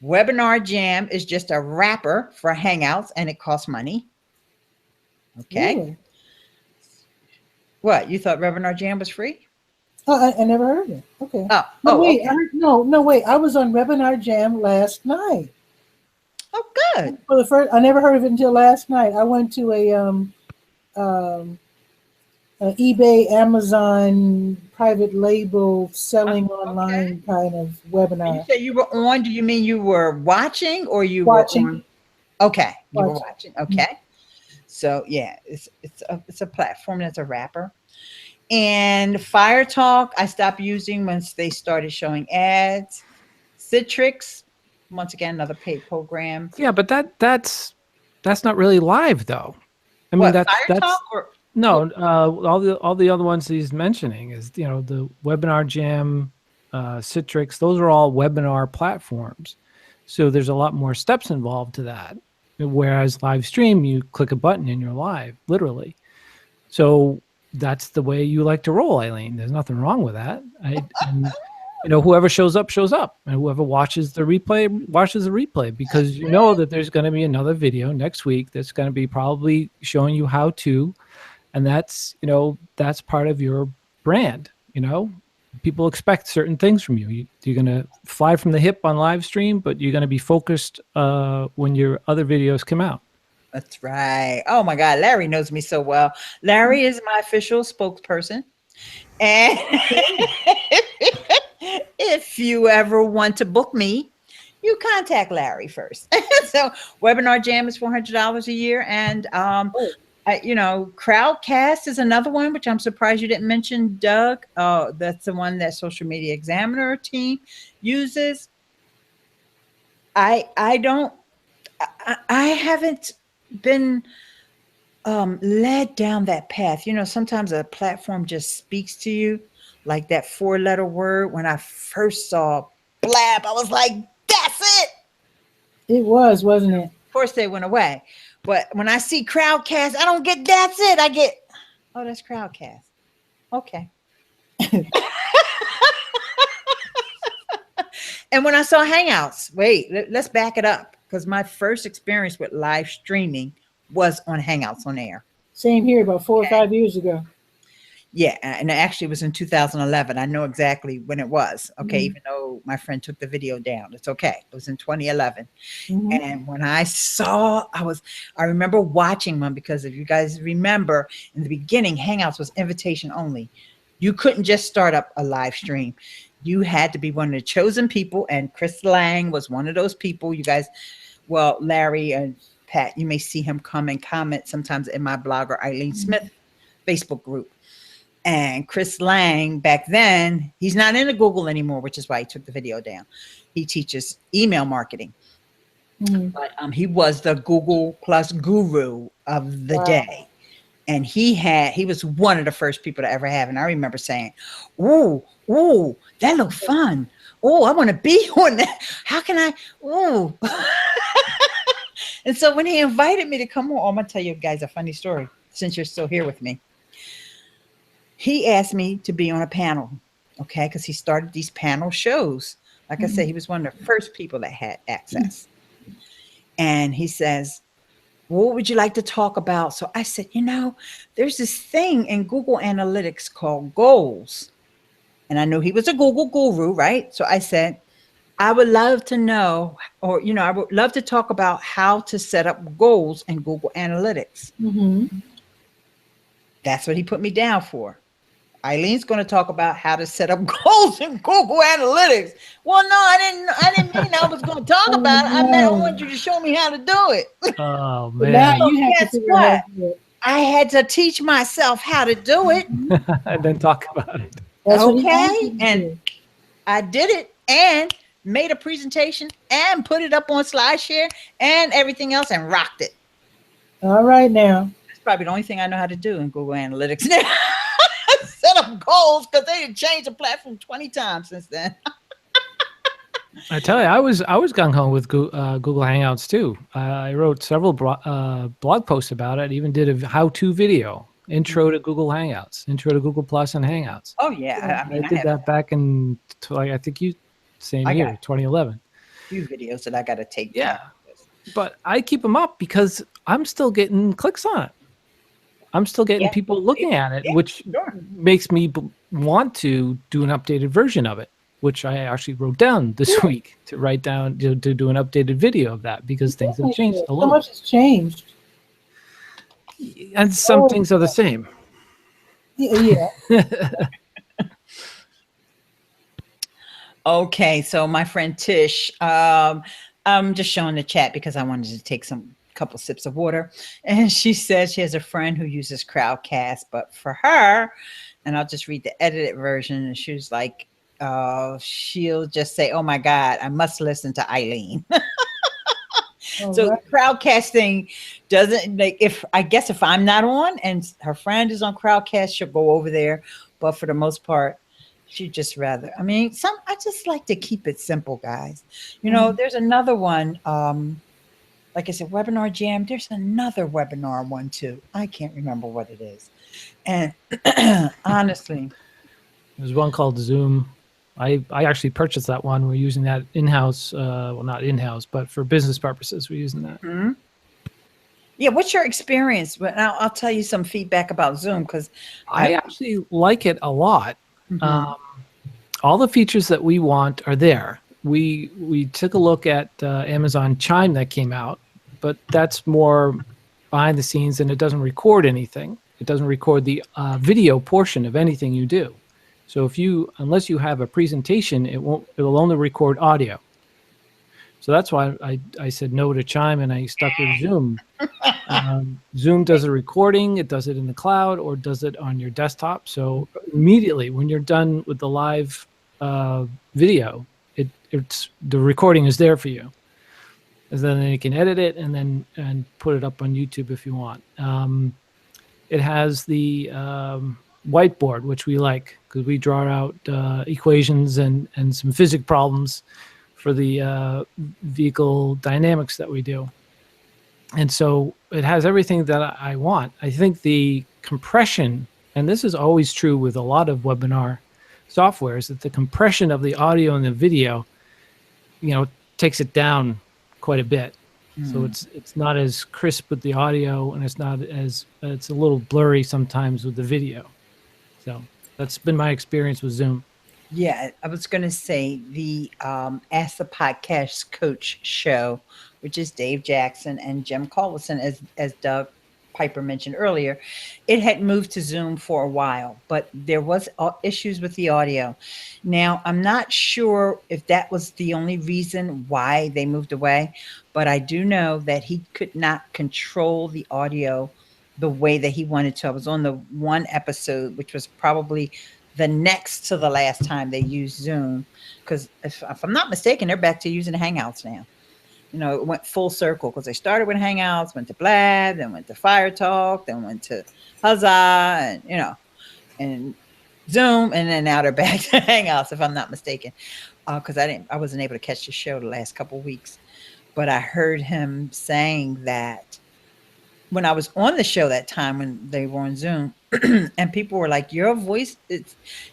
Webinar Jam is just a wrapper for Hangouts and it costs money. Okay. Really? What, you thought Webinar Jam was free? Oh, I never heard it. Okay. Wait. Okay. No, wait. I was on Webinar Jam last night. Oh, good. For the first, I never heard of it until last night. I went to an eBay, Amazon private label selling online kind of webinar. When you say you were on, do you mean you were watching or you Watching. were on? Okay, you were Watching. watching. Okay. So yeah, it's a platform that's a wrapper. And Fire Talk, I stopped using once they started showing ads. Citrix, once again, another paid program. Yeah, but that's not really live though. I mean, What, that's Fire Talk or no, all the other ones he's mentioning is, you know, the Webinar Jam, Citrix. Those are all webinar platforms. So there's a lot more steps involved to that. Whereas live stream, you click a button and you're live, literally. So that's the way you like to roll, Ileane. There's nothing wrong with that. And, you know, whoever shows up, and whoever watches the replay, watches the replay, because you know that there's going to be another video next week that's going to be probably showing you how to, and that's, you know, that's part of your brand. You know, people expect certain things from you. You're going to fly from the hip on live stream, but you're going to be focused when your other videos come out. That's right. Oh my God, Larry knows me so well. Larry is my official spokesperson. And if you ever want to book me, you contact Larry first. So Webinar Jam is $400 a year. And, you know, Crowdcast is another one, which I'm surprised you didn't mention, Doug. That's the one that Social Media Examiner team uses. I haven't been led down that path. You know, sometimes a platform just speaks to you, like that 4-letter word. When I first saw Blab, I was like, that's it. It was, wasn't it? Of course they went away. But when I see Crowdcast, I don't get that's it. I get, oh, that's Crowdcast. Okay. And when I saw Hangouts, wait, let's back it up, because my first experience with live streaming was on Hangouts on Air. Same here, about 4 or 5 years ago. Yeah, and it actually was in 2011. I know exactly when it was. Okay, even though my friend took the video down, it's okay. It was in 2011. And when I saw, I remember watching one, because if you guys remember, in the beginning, Hangouts was invitation only. You couldn't just start up a live stream. You had to be one of the chosen people, and Chris Lang was one of those people. You guys, well, Larry and Pat, you may see him come and comment sometimes in my blogger Ileane Smith Facebook group. And Chris Lang, back then, he's not into Google anymore, which is why he took the video down. He teaches email marketing. But he was the Google Plus guru of the day. And he was one of the first people to ever have. And I remember saying, ooh, that looked fun. Oh, I want to be on that. How can I? Ooh. And so when he invited me to come on, I'm going to tell you guys a funny story, since you're still here with me. He asked me to be on a panel, okay, because he started these panel shows. Like I said, he was one of the first people that had access. And he says, what would you like to talk about? So I said, there's this thing in Google Analytics called goals. And I knew he was a Google guru, right? So I said, I would love to know, or, I would love to talk about how to set up goals in Google Analytics. That's what he put me down for. Ileane's going to talk about how to set up goals in Google Analytics. Well, no, I didn't mean I was going to talk about it. I meant I want you to show me how to do it. Oh man! Now So you have guess to figure out what? how to do it. I had to teach myself how to do it. And then talk about it. That's what he Okay, wants you to and do. I did it and made a presentation and put it up on SlideShare and everything else and rocked it. All right now. That's probably the only thing I know how to do in Google Analytics now. Set up goals, because they didn't change the platform 20 times since then. I tell you, I was gung ho with Google Hangouts too. I wrote several blog posts about it. Even did a how-to video, intro to Google Hangouts, intro to Google Plus and Hangouts. Oh yeah, I did that back in I think same year, 2011. A few videos that I got to take. Yeah, but I keep them up because I'm still getting clicks on it. I'm still getting people looking at it, which makes me want to do an updated version of it, which I actually wrote down this week to write down to do an updated video of that, because things have changed a So little. much has changed. And some things are the same. Yeah. Okay, so my friend Tish, I'm just showing the chat because I wanted to take couple sips of water, and she says she has a friend who uses Crowdcast, but for her, and I'll just read the edited version, and she was like, she'll just say, oh my God, I must listen to Ileane. So the Crowdcasting doesn't, like, if I'm not on and her friend is on Crowdcast, she'll go over there, but for the most part, she just rather, I just like to keep it simple, guys. There's another one, like I said, Webinar Jam. There's another webinar one too. I can't remember what it is. And honestly, there's one called Zoom. I actually purchased that one. We're using that in-house. Well, not in-house, but for business purposes, we're using that. Mm-hmm. Yeah. What's your experience? But I'll tell you some feedback about Zoom, because I actually like it a lot. Mm-hmm. All the features that we want are there. We took a look at Amazon Chime that came out, but that's more behind the scenes, and it doesn't record anything. It doesn't record the video portion of anything you do. So unless you have a presentation, it will only record audio. So that's why I said no to Chime, and I stuck with Zoom. Zoom does a recording. It does it in the cloud or does it on your desktop. So immediately when you're done with the live video, the recording is there for you, and then you can edit it and put it up on YouTube if you want. It has the whiteboard, which we like because we draw out equations and some physics problems for the vehicle dynamics that we do. And so it has everything that I want. I think the compression, and this is always true with a lot of webinar software, is that the compression of the audio and the video takes it down quite a bit. So it's not as crisp with the audio, and it's a little blurry sometimes with the video. So that's been my experience with Zoom. Yeah, I was going to say the Ask the Podcast Coach show, which is Dave Jackson and Jim Collison, as Doug Piper mentioned earlier, it had moved to Zoom for a while, but there was issues with the audio. Now, I'm not sure if that was the only reason why they moved away, but I do know that he could not control the audio the way that he wanted to. I was on the one episode, which was probably the next to the last time they used Zoom, because if I'm not mistaken, they're back to using Hangouts now. It went full circle, because they started with Hangouts, went to Blab, then went to Fire Talk, then went to Huzzah, and Zoom, and then now they're back to Hangouts, if I'm not mistaken, because I wasn't able to catch the show the last couple of weeks. But I heard him saying that when I was on the show that time when they were on Zoom, and people were like, your voice,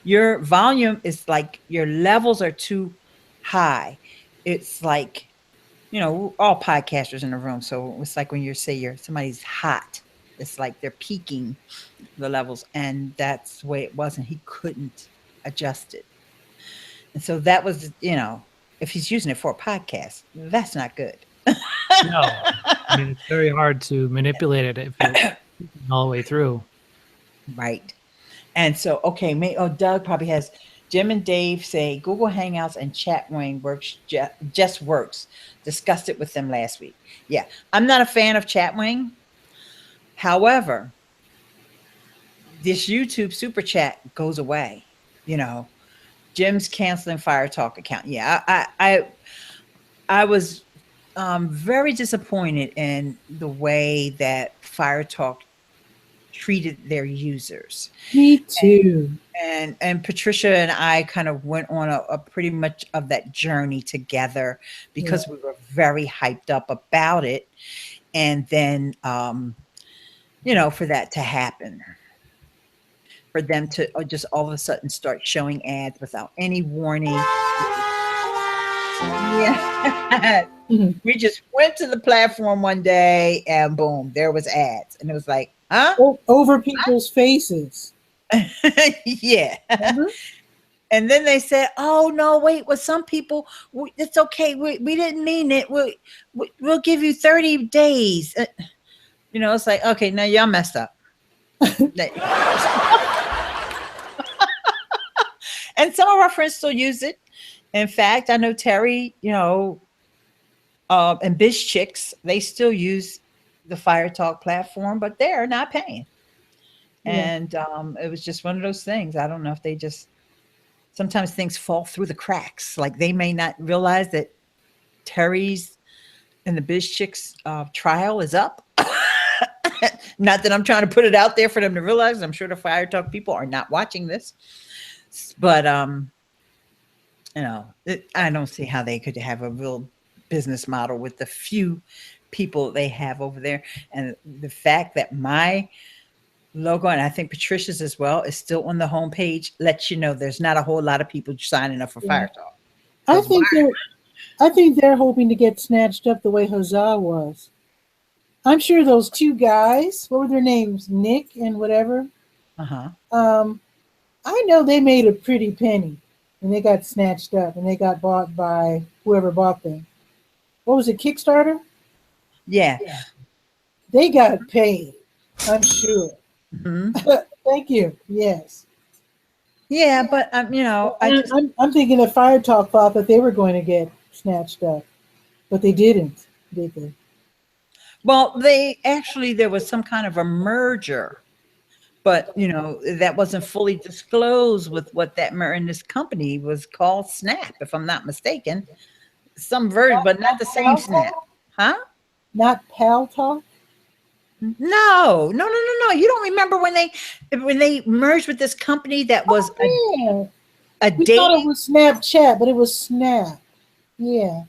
your volume is like, your levels are too high. It's like, we're all podcasters in the room. So it's like when you say somebody's hot, it's like they're peaking the levels. And that's the way it was. And he couldn't adjust it. And so that was, if he's using it for a podcast, that's not good. No, I mean, it's very hard to manipulate it if you're all the way through. Right. And so, okay, Doug probably has. Jim and Dave say Google Hangouts and Chatwing just works. Discussed it with them last week. Yeah, I'm not a fan of Chatwing. However, this YouTube Super Chat goes away. Jim's canceling Fire Talk account. Yeah, I was very disappointed in the way that Fire Talk treated their users. Me too. And Patricia and I kind of went on a pretty much of that journey together because we were very hyped up about it. And then, for that to happen, for them to just all of a sudden start showing ads without any warning. Yeah. We just went to the platform one day and boom, there was ads. And it was like, huh? Over people's faces. Yeah. And then they said, oh, no, wait, with some people, it's okay. We didn't mean it. We'll give you 30 days. It's like, okay, now y'all messed up. And some of our friends still use it. In fact, I know Terry, and Biz Chicks, they still use the Fire Talk platform, but they're not paying. And it was just one of those things. I don't know if they just, sometimes things fall through the cracks. Like they may not realize that Terry's and the Biz Chicks trial is up. Not that I'm trying to put it out there for them to realize. I'm sure the Fire Talk people are not watching this. But, I don't see how they could have a real business model with the few people they have over there. And the fact that my logo, and I think Patricia's as well, is still on the homepage, lets you know there's not a whole lot of people signing up for Fire Talk. I think they're hoping to get snatched up the way Huzzah was. I'm sure those two guys, what were their names? Nick and whatever. I know they made a pretty penny and they got snatched up and they got bought by whoever bought them. What was it, Kickstarter? Yeah. They got paid, I'm sure. Thank you. Yes. Yeah, but I'm thinking that Fire Talk thought that they were going to get snatched up, but they didn't, did they? Well, there was some kind of a merger, but that wasn't fully disclosed with what that merger in this company was called Snap, if I'm not mistaken. Some version, but not the same Snap. Huh? Not Pal Talk? No. You don't remember when they merged with this company that was a we thought it was Snapchat, but it was Snap. Yeah.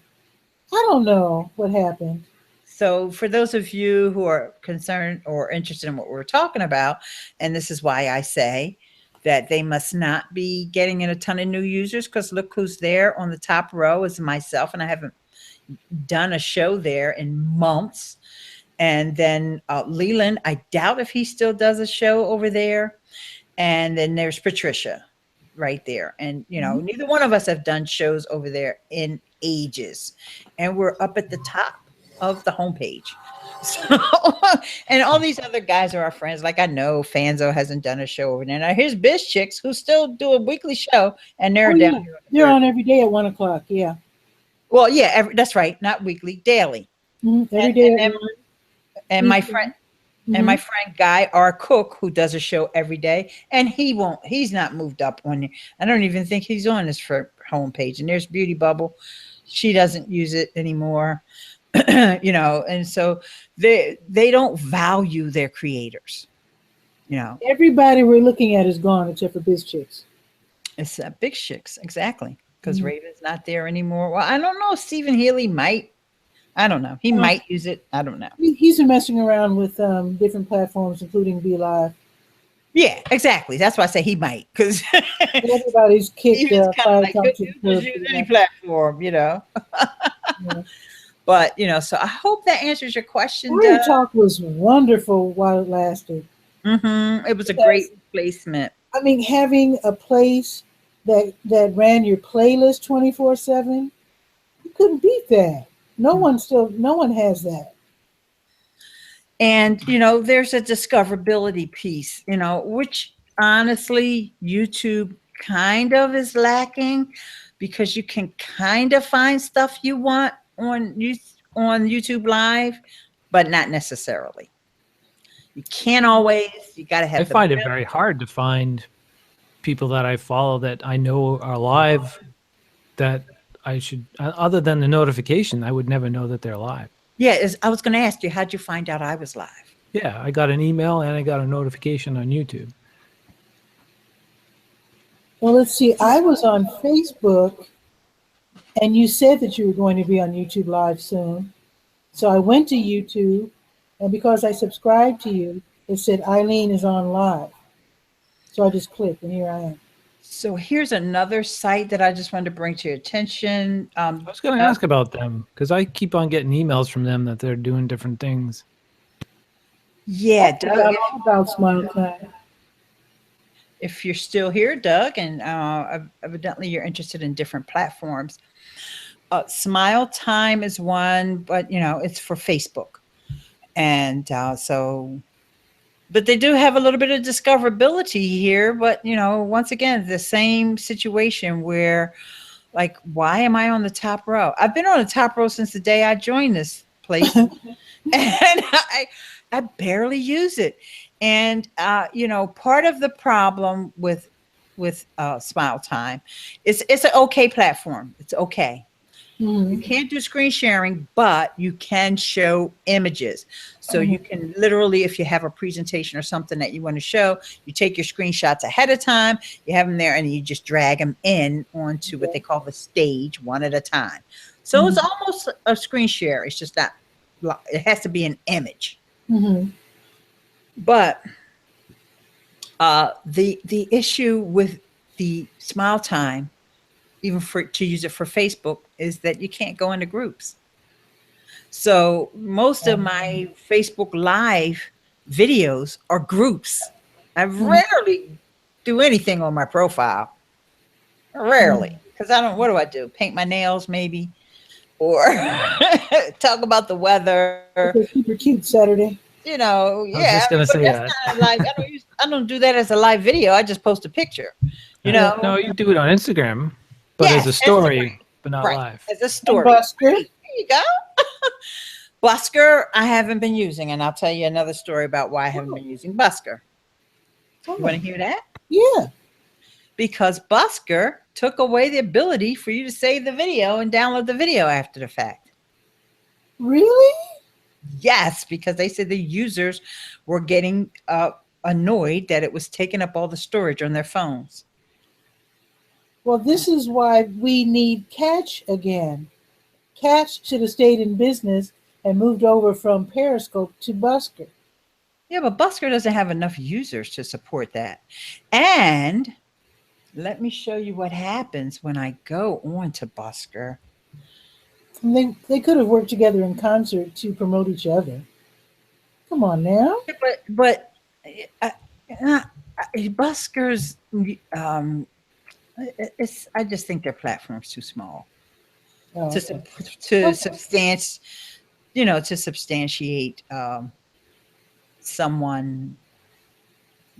I don't know what happened. So for those of you who are concerned or interested in what we're talking about, and this is why I say that they must not be getting in a ton of new users, because look who's there on the top row is myself, and I haven't done a show there in months. And then Leland, I doubt if he still does a show over there. And then there's Patricia right there. And, neither one of us have done shows over there in ages. And we're up at the top of the homepage. So, and all these other guys are our friends. Like I know Fanzo hasn't done a show over there. Now here's Biz Chicks who still do a weekly show, and they're down here. They're on every day at 1:00. Yeah. Well, yeah, that's right. Not weekly, daily. Every day. And my friend, and my friend Guy, our cook, who does a show every day, and he's not moved up on. I don't even think he's on this homepage. And there's Beauty Bubble. She doesn't use it anymore. And so they don't value their creators. Everybody we're looking at is gone except for Biz Chicks. It's Big Chicks, exactly, because Raven's not there anymore. Well, I don't know. Stephen Healy might. I don't know. He might use it. I don't know. He's been messing around with different platforms, including Be Live. Yeah, exactly. That's why I say he might, because Everybody's he kicked was kind of fire like, talk good to the news, curb. use any platform, Yeah. But, so I hope that answers your question, Fire Doug. talk was wonderful while it lasted. It was a great Because replacement. I mean, having a place that ran your playlist 24/7, you couldn't beat that. No one has that. And, there's a discoverability piece, which honestly, YouTube kind of is lacking because you can kind of find stuff you want on YouTube Live, but not necessarily. You can't always, you got to I have the find it very hard to find people that I follow that I know are live that I should, other than the notification, I would never know that they're live. Yeah, I was going to ask you, how'd you find out I was live? Yeah, I got an email and I got a notification on YouTube. Well, let's see. I was on Facebook, and you said that you were going to be on YouTube Live soon. So I went to YouTube, and because I subscribed to you, it said Ileane is on live. So I just clicked, and here I am. So here's another site that I just wanted to bring to your attention. I was going to ask about them because I keep on getting emails from them that they're doing different things. Yeah, Doug, about Smile Time. if you're still here, Doug, and evidently you're interested in different platforms. Smile Time is one, but it's for Facebook, and but they do have a little bit of discoverability here. But once again, the same situation where, like, why am I on the top row? I've been on the top row since the day I joined this place, and I barely use it. And part of the problem with Smile Time, it's an okay platform. It's okay. You can't do screen sharing, but you can show images. So you can literally, if you have a presentation or something that you want to show, you take your screenshots ahead of time, you have them there, and you just drag them in onto what they call the stage one at a time. So it's almost a screen share. It's just not, it has to be an image. But the issue with the Smile Time, even to use it for Facebook, is that you can't go into groups. So most of my Facebook Live videos are groups. I rarely do anything on my profile. Rarely. Because what do I do? Paint my nails maybe? Or talk about the weather. It's a super cute Saturday. Yeah. I was just going to say that. I don't do that as a live video. I just post a picture. No, you do it on Instagram, but as a story, but not live. As a story. Busker. There you go. Busker, I haven't been using, and I'll tell you another story about why I haven't been using Busker. You want to hear that? Yeah. Because Busker took away the ability for you to save the video and download the video after the fact. Really? Yes, because they said the users were getting annoyed that it was taking up all the storage on their phones. Well, this is why we need Catch again. Catch should have stayed in business and moved over from Periscope to Busker. Yeah, but Busker doesn't have enough users to support that. And let me show you what happens when I go on to Busker. And they could have worked together in concert to promote each other. Come on now. But Busker's, I just think their platform's too small to substantiate someone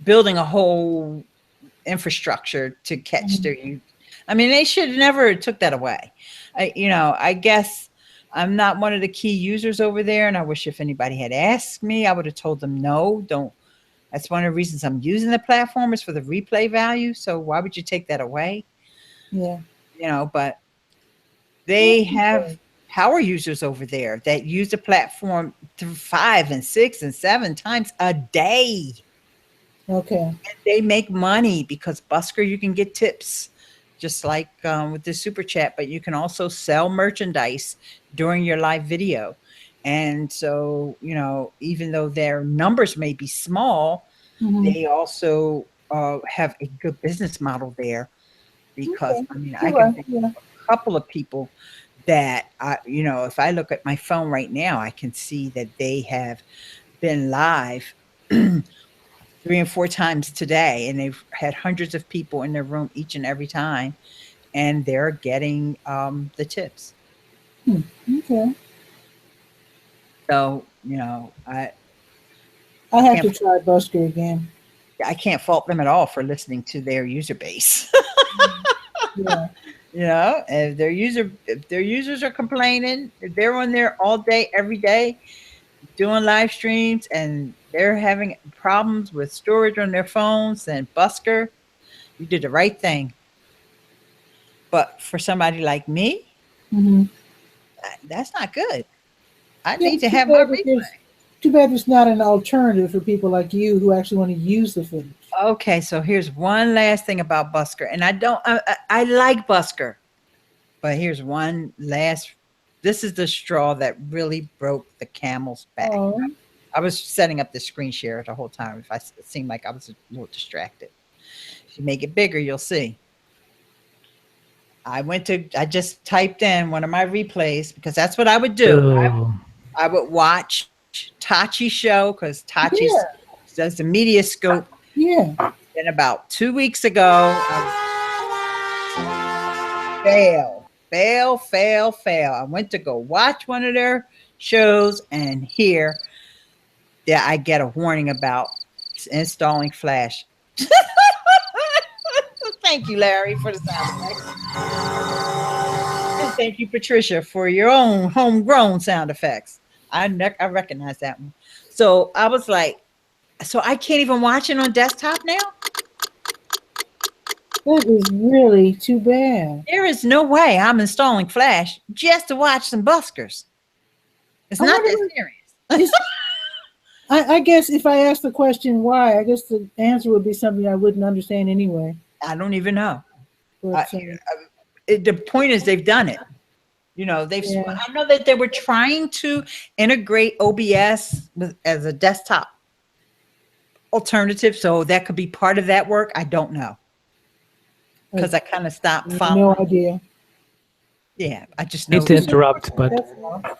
building a whole infrastructure to catch their youth. I mean, they should never took that away. I guess I'm not one of the key users over there, and I wish if anybody had asked me, I would have told them no, don't. That's one of the reasons I'm using the platform is for the replay value. So why would you take that away? Yeah. But they have power users over there that use the platform 5 and 6 and 7 times a day. Okay. And they make money because Busker, you can get tips just like with the super chat, but you can also sell merchandise during your live video. And so, even though their numbers may be small, They also have a good business model there because Okay. I mean, I You're can right. think Yeah. of a couple of people that if I look at my phone right now, I can see that they have been live 3 and 4 times today, and they've had hundreds of people in their room each and every time, and they're getting the tips. Okay. So I have can't to try Busker again. I can't fault them at all for listening to their user base. Yeah. If their users are complaining, if they're on there all day, every day, doing live streams, and they're having problems with storage on their phones, then Busker, you did the right thing. But for somebody like me, Mm-hmm. that's not good. I Yeah, need it's to have my replay. too bad there's not an alternative for people like you who actually want to use the footage. Okay, so here's one last thing about Busker, and I like Busker, but here's one last. This is the straw that really broke the camel's back. Oh. I was setting up the screen share the whole time. If it seemed like I was a little distracted, if you make it bigger, you'll see. I just typed in one of my replays because that's what I would do. Oh. I would watch Tachi's show because Tachi Yeah. does the media scope. Yeah. And about 2 weeks ago, fail. I went to go watch one of their shows, and here, I get a warning about installing Flash. Thank you, Larry, for the sound effects. And thank you, Patricia, for your own homegrown sound effects. I recognize that one. So I was like, so I can't even watch it on desktop now? That is really too bad. There is no way I'm installing Flash just to watch some Buskers. It's I not wonder that serious. I guess if I asked the question why, I guess the answer would be something I wouldn't understand anyway. I don't even know. But, The point is they've done it. I know that they were trying to integrate OBS as a desktop alternative, so that could be part of that work. I don't know because I kind of stopped following. No idea. Yeah, I just know. Hate to interrupt, but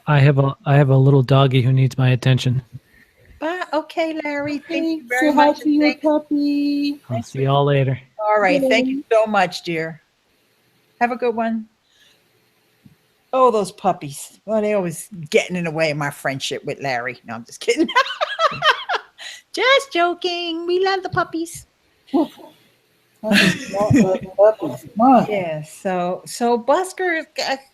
I have a little doggy who needs my attention. Okay, Larry. Thank you Say very hi much. to your puppy. I'll see y'all later. All right. Thank you so much, dear. Have a good one. Oh, those puppies. Well, they always getting in the way of my friendship with Larry. No, I'm just kidding. Just joking. We love the puppies. Yeah. So Busker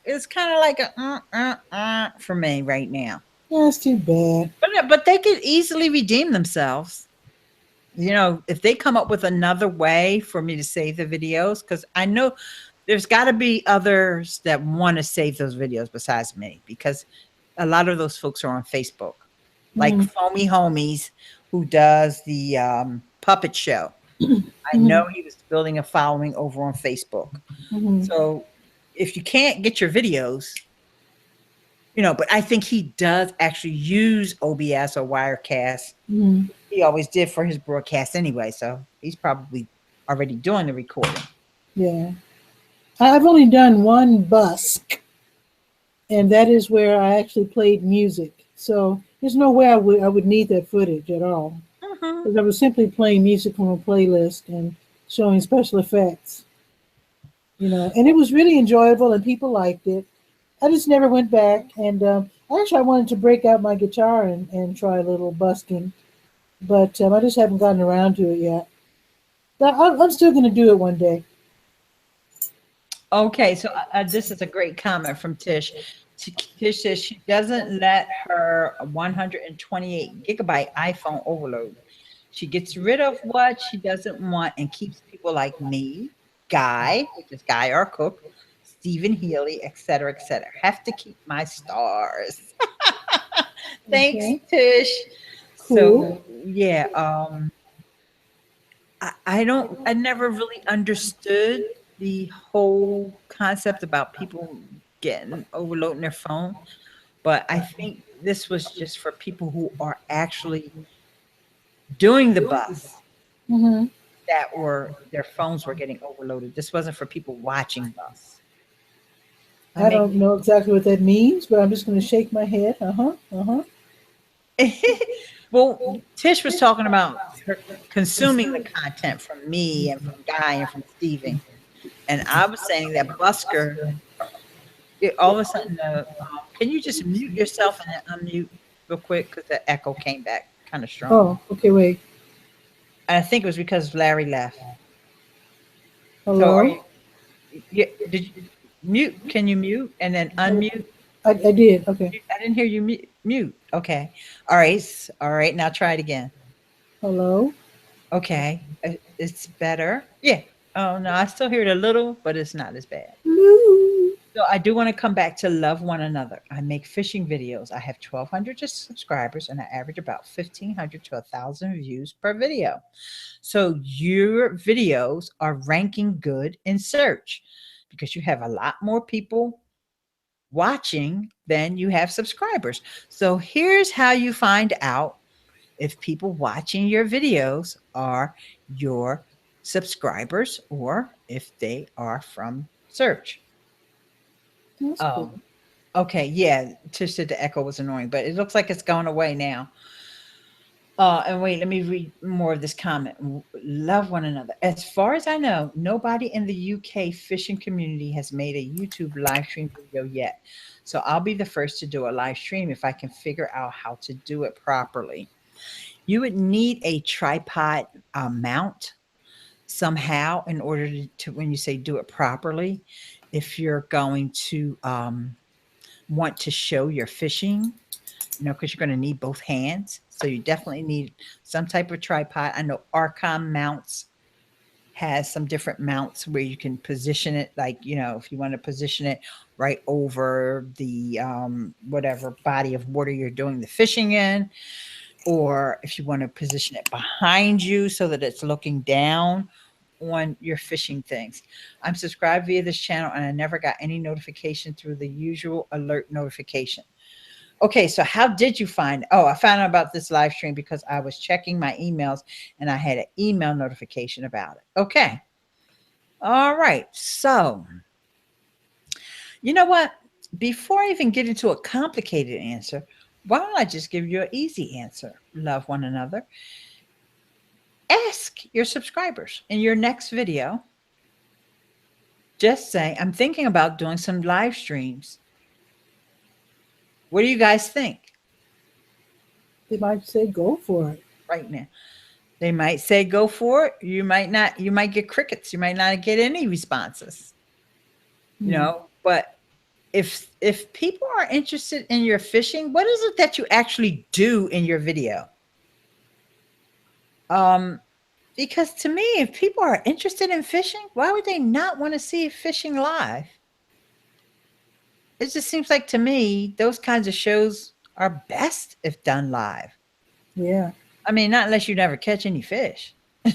is kind of like a for me right now. That's too bad. But they could easily redeem themselves. If they come up with another way for me to save the videos, because I know there's got to be others that want to save those videos besides me, because a lot of those folks are on Facebook, like Foamy Homies, who does the puppet show. I know he was building a following over on Facebook. So if you can't get your videos, but I think he does actually use OBS or Wirecast. He always did for his broadcast anyway, so he's probably already doing the recording. Yeah. I've only done one busk, and that is where I actually played music. So there's no way I would need that footage at all. Because I was simply playing music from a playlist and showing special effects. And it was really enjoyable and people liked it. I just never went back, and actually I wanted to break out my guitar and try a little busking, but I just haven't gotten around to it yet. But I'm still going to do it one day. Okay, so this is a great comment from Tish. Tish says she doesn't let her 128 gigabyte iPhone overload. She gets rid of what she doesn't want and keeps people like me, Guy, which is Guy our cook, Stephen Healy, etc., etc. Have to keep my stars. Thanks, Tish. Cool. So yeah, I never really understood the whole concept about people overloading their phone, but I think this was just for people who are actually doing the bus Mm-hmm. that were their phones were getting overloaded. This wasn't for people watching us. I I make don't know exactly what that means, but I'm just going to shake my head. Uh-huh. Uh-huh. well, Tish was talking about her consuming the content from me and from Guy and from Steven. And I was saying that Busker, all of a sudden, can you just mute yourself and then unmute real quick? Because the echo came back kind of strong. Oh, okay, wait. And I think it was because Larry left. So are Hello? you, did you mute? Can you mute and then unmute? I did. Okay. I didn't hear you mute. Okay. All right. All right. Now try it again. Hello? Okay. It's better. Yeah. Oh, no. I still hear it a little, but it's not as bad. Hello? So I do want to come back to love one another. I make fishing videos. I have 1,200 subscribers and I average about 1,500 to 1,000 views per video. So your videos are ranking good in search because you have a lot more people watching than you have subscribers. So here's how you find out if people watching your videos are your subscribers or if they are from search. That's cool. Okay, yeah, Tish said the echo was annoying, but it looks like it's gone away now. And wait, let me read more of this comment. Love one another. As far as I know, nobody in the UK fishing community has made a YouTube live stream video yet. So I'll be the first to do a live stream if I can figure out how to do it properly. You would need a tripod mount somehow in order to when you say do it properly, if you're going to want to show your fishing, because you're going to need both hands. So you definitely need some type of tripod. I know Archon mounts has some different mounts where you can position it, like, if you want to position it right over the whatever body of water you're doing the fishing in, or if you want to position it behind you so that it's looking down on your fishing things. I'm subscribed via this channel and I never got any notification through the usual alert notification. Okay, so how did you find? Oh, I found out about this live stream because I was checking my emails and I had an email notification about it. Okay. All right. So, you know what? Before I even get into a complicated answer, why don't I just give you an easy answer? Love one another. Ask your subscribers in your next video. Just say, I'm thinking about doing some live streams. What do you guys think? They might say go for it. Right now. They might say go for it. You might not. You might get crickets. You might not get any responses. But if people are interested in your fishing, what is it that you actually do in your video? Because to me, if people are interested in fishing, why would they not want to see fishing live? It just seems like to me, those kinds of shows are best if done live. Yeah. I mean, not unless you never catch any fish. Then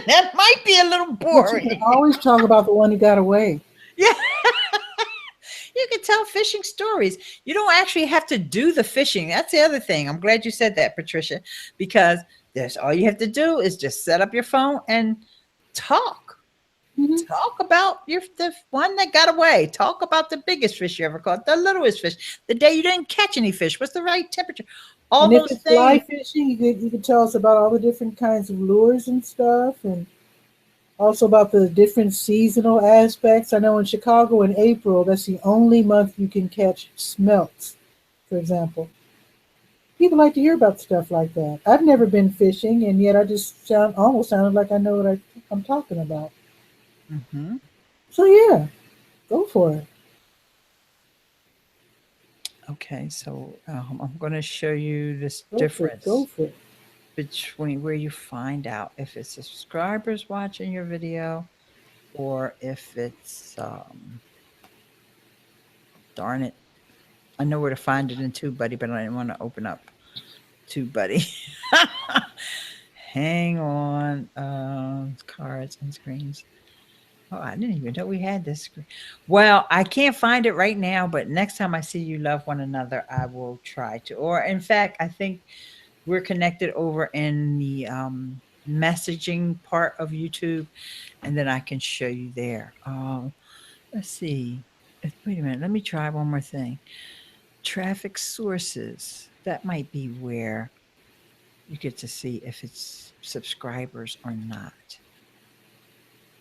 that might be a little boring. But you can always talk about the one who got away. Yeah. You can tell fishing stories. You don't actually have to do the fishing. That's the other thing. I'm glad you said that, Patricia, because that's all you have to do is just set up your phone and talk. Mm-hmm. Talk about the one that got away. Talk about the biggest fish you ever caught, the littlest fish, the day you didn't catch any fish. What's the right temperature? All and those if it's things. fly fishing, you could tell us about all the different kinds of lures and stuff, and also about the different seasonal aspects. I know in Chicago in April, that's the only month you can catch smelts, for example. People like to hear about stuff like that. I've never been fishing, and yet I just almost sounded like I know what I'm talking about. Mm-hmm. So yeah, go for it. Okay, so I'm going to show you this Go difference for it. Between where you find out if it's subscribers watching your video or if it's darn it. I know where to find it in TubeBuddy, but I didn't want to open up TubeBuddy. Hang on. Cards and screens. Oh, I didn't even know we had this screen. Well, I can't find it right now, but next time I see you love one another, I will try to. Or in fact, I think we're connected over in the messaging part of YouTube, and then I can show you there. Let's see. Wait a minute. Let me try one more thing. Traffic sources. That might be where you get to see if it's subscribers or not.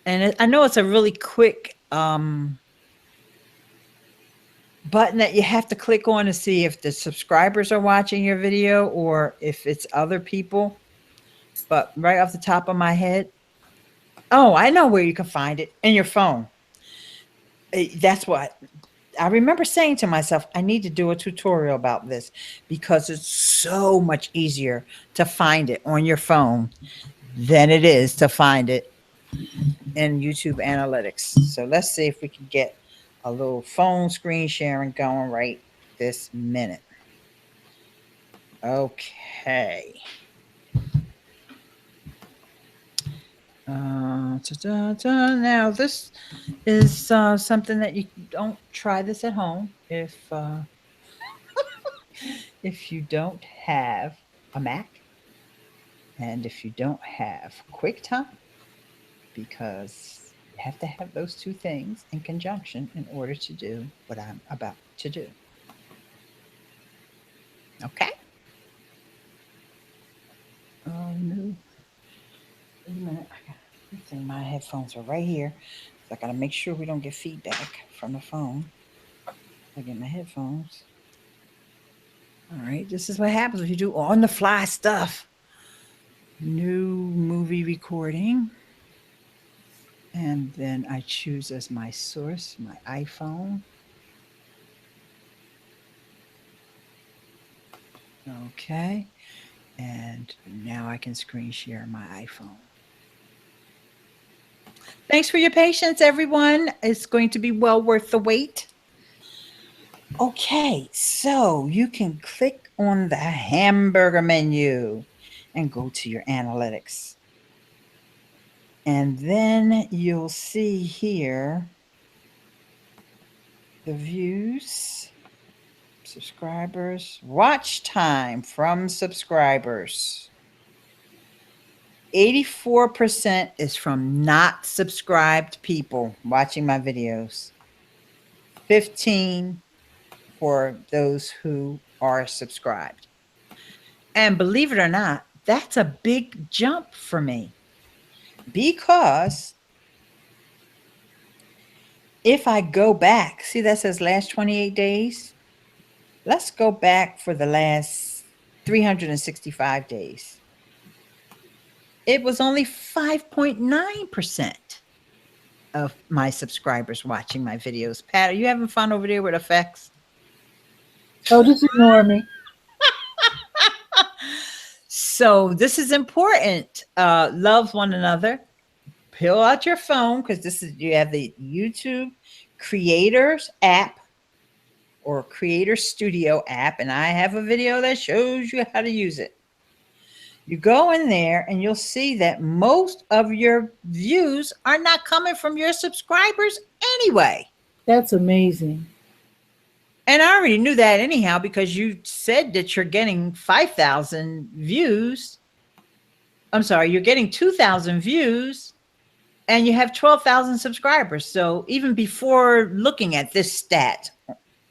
And I know it's a really quick button that you have to click on to see if the subscribers are watching your video or if it's other people. But right off the top of my head, oh, I know where you can find it in your phone. That's what I remember saying to myself, I need to do a tutorial about this because it's so much easier to find it on your phone than it is to find it in YouTube Analytics. So let's see if we can get a little phone screen sharing going right this minute. Okay. Now this is something that you don't try this at home if if you don't have a Mac and if you don't have QuickTime, because you have to have those two things in conjunction in order to do what I'm about to do. Okay. Oh no. Wait a minute. My headphones are right here. So I gotta make sure we don't get feedback from the phone. I get my headphones. All right, this is what happens if you do on the fly stuff. New movie recording. And then I choose as my source my iPhone. Okay. And now I can screen share my iPhone. Thanks for your patience, everyone. It's going to be well worth the wait. Okay, so you can click on the hamburger menu and go to your analytics. And then you'll see here the views, subscribers, watch time from subscribers. 84% is from not subscribed people watching my videos. 15 for those who are subscribed. And believe it or not, that's a big jump for me, because if I go back, see that says last 28 days. Let's go back for the last 365 days. It was only 5.9% of my subscribers watching my videos. Pat, are you having fun over there with effects? Oh, just ignore me. So this is important. Love one another. Pull out your phone, because this is, you have the YouTube Creators app or Creator Studio app, and I have a video that shows you how to use it. You go in there and you'll see that most of your views are not coming from your subscribers anyway. That's amazing. And I already knew that anyhow, because you said that you're getting 5,000 views. I'm sorry, you're getting 2,000 views and you have 12,000 subscribers. So even before looking at this stat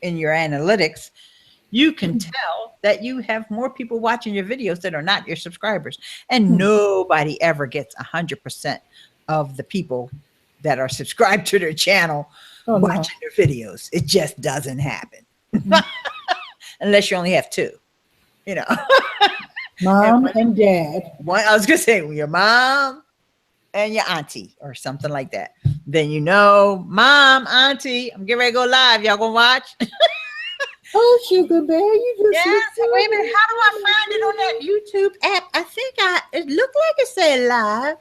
in your analytics, you can tell that you have more people watching your videos that are not your subscribers. And nobody ever gets 100% of the people that are subscribed to their channel watching their videos. It just doesn't happen. Unless you only have two, you know. Mom and dad. One, I was gonna say your mom and your auntie or something like that. Then you know, mom, auntie, I'm getting ready to go live. Y'all gonna watch? Oh, sugar bear, you just wait a minute. How do I find it on that YouTube app? I think it looked like it said live.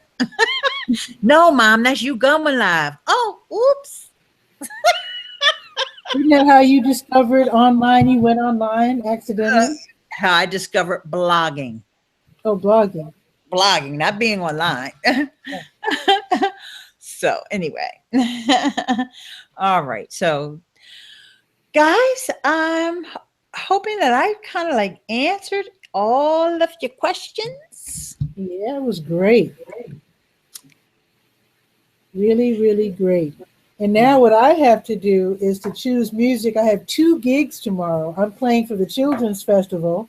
No, mom, that's you going live. Oh, oops. Isn't that how you discovered online? You went online accidentally? How I discovered blogging. Oh, blogging. Blogging, not being online. So anyway. All right. So guys, I'm hoping that I kind of like answered all of your questions. Yes. Yeah, it was great. Really, really great. And now what I have to do is to choose music. I have 2 gigs tomorrow. I'm playing for the Children's Festival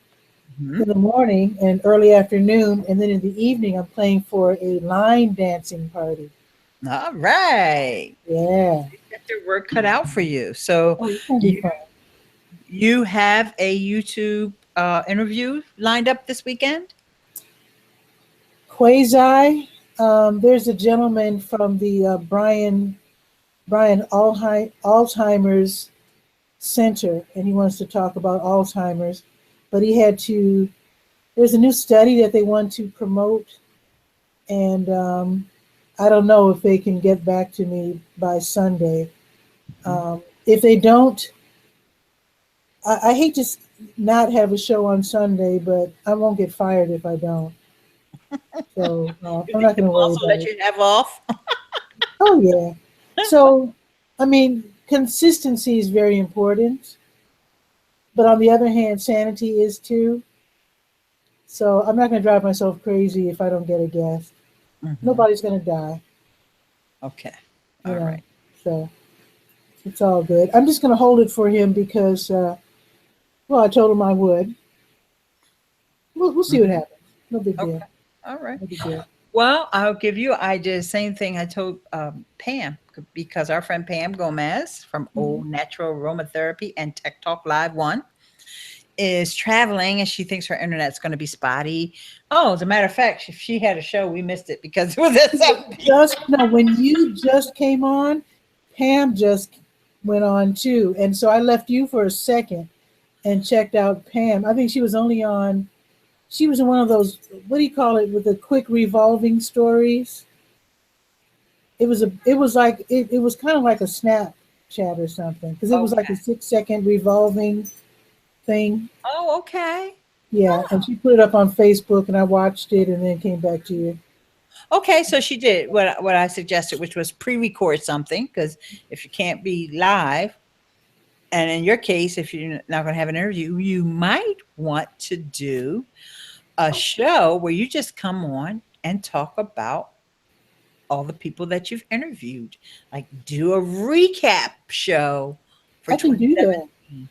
Mhm. in the morning and early afternoon, and then in the evening I'm playing for a line dancing party. All right. Yeah. Got your work cut out for you. So Oh, it's gonna be you fun. you have a YouTube interview lined up this weekend? Quasi. There's a gentleman from the Brian Alzheimer's Center, and he wants to talk about Alzheimer's, but he had to. There's a new study that they want to promote, and I don't know if they can get back to me by Sunday. If they don't, I hate to not have a show on Sunday, but I won't get fired if I don't. So You I'm think not they going to will worry also about let it. you have off? Oh yeah. So I mean, consistency is very important, but on the other hand, sanity is too. So I'm not going to drive myself crazy if I don't get a guest. Mhm. Nobody's going to die, Okay. you All know. right. So it's all good. I'm just going to hold it for him because, well, I told him I would. We'll see what Mhm. happens. No big deal. Okay. All right. No big deal. Well, I'll give you. I did the same thing I told Pam because our friend Pam Gomez from Mhm. Old Natural Aromatherapy and Tech Talk Live One is traveling and she thinks her internet's going to be spotty. Oh, as a matter of fact, if she had a show, we missed it because it was at 7 Just no, when you just came on, Pam just went on too, and so I left you for a second and checked out Pam. I think she was only on. She was in one of those. What do you call it? With the quick revolving stories. It was a. It was like it was kind of like a Snapchat or something because it was like Okay. a 6 second revolving thing. Oh, okay. Yeah, and she put it up on Facebook, and I watched it, and then came back to you. Okay, so she did what I suggested, which was pre-record something because if you can't be live, and in your case, if you're not going to have an interview, you might want to do a show where you just come on and talk about all the people that you've interviewed. Like do a recap show for I can do that. 2017,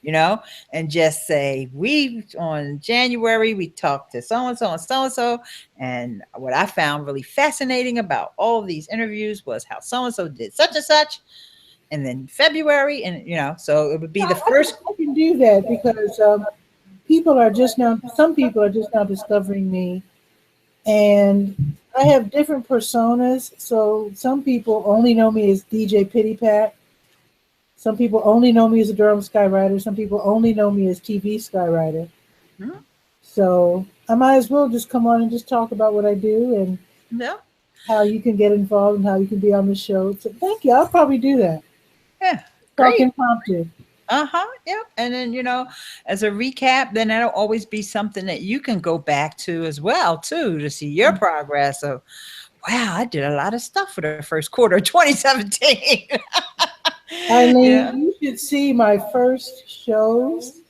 you know, and just say, we on January, we talked to so and so and so and so. And what I found really fascinating about all of these interviews was how so and so did such and such. And then February, and so it would be the first. I can do that because people are just now. Some people are just now discovering me, and I have different personas. So some people only know me as DJ Pity Pat. Some people only know me as a Durham Skywriter. Some people only know me as TV Skywriter. Hmm, So I might as well just come on and just talk about what I do and no, how you can get involved and how you can be on the show. So thank you. I'll probably do that. yeah, Talk great. impromptu. Uh-huh. Yep. And then, as a recap, then that'll always be something that you can go back to as well, too, to see your progress of, wow, I did a lot of stuff for the first quarter of 2017. Ileane, Yeah. you should see my first shows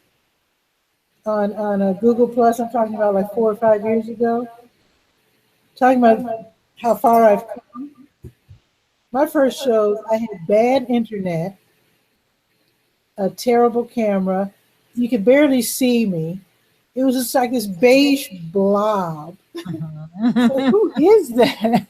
on Google Plus. I'm talking about like 4 or 5 years ago. Talking about how far I've come. My first shows, I had bad internet, a terrible camera. You could barely see me. It was just like this beige blob. So Mhm. who is that?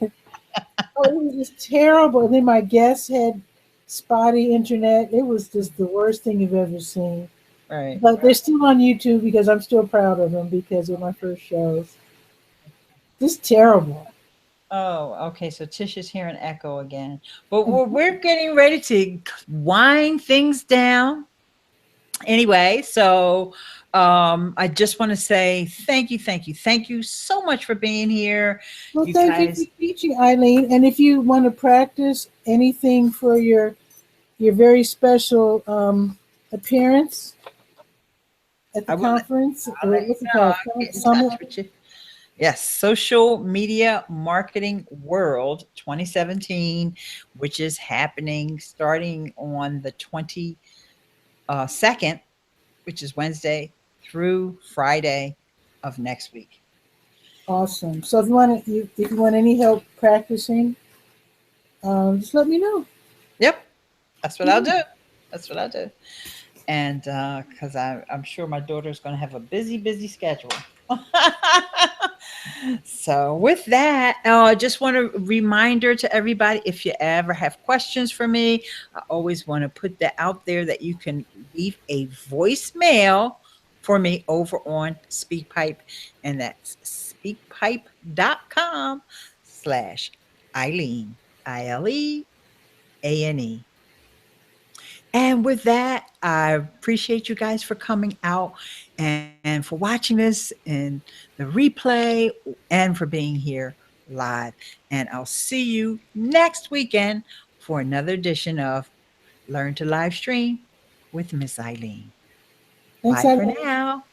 Oh, it was just terrible. And then my guests had spotty internet. It was just the worst thing you've ever seen. Right. But they're still on YouTube because I'm still proud of them because they're my first shows. Just terrible. Oh, okay. So Tisha's hearing echo again. But we're getting ready to wind things down. Anyway, so I just want to say thank you, thank you, thank you so much for being here. Well, You thank you for guys, teaching, Ileane. And if you want to practice anything for your very special appearance at the I will conference, I'll or let you what's it know. called? I'll get in Summit. touch with you. Yes, Social Media Marketing World 2017, which is happening starting on the 22nd, which is Wednesday through Friday of next week. Awesome. So if you want any help practicing, just let me know. Yep, that's what I'll Yeah. do. That's what I'll do. And because I'm sure my daughter's going to have a busy, busy schedule. So, with that, I just want a reminder to everybody, if you ever have questions for me, I always want to put that out there that you can leave a voicemail for me over on SpeakPipe, and that's speakpipe.com/Ileane, Ileane. And with that, I appreciate you guys for coming out and for watching this in the replay and for being here live. And I'll see you next weekend for another edition of Learn to Live Stream with Miss Ileane. Thanks, Bye for Eileen. now.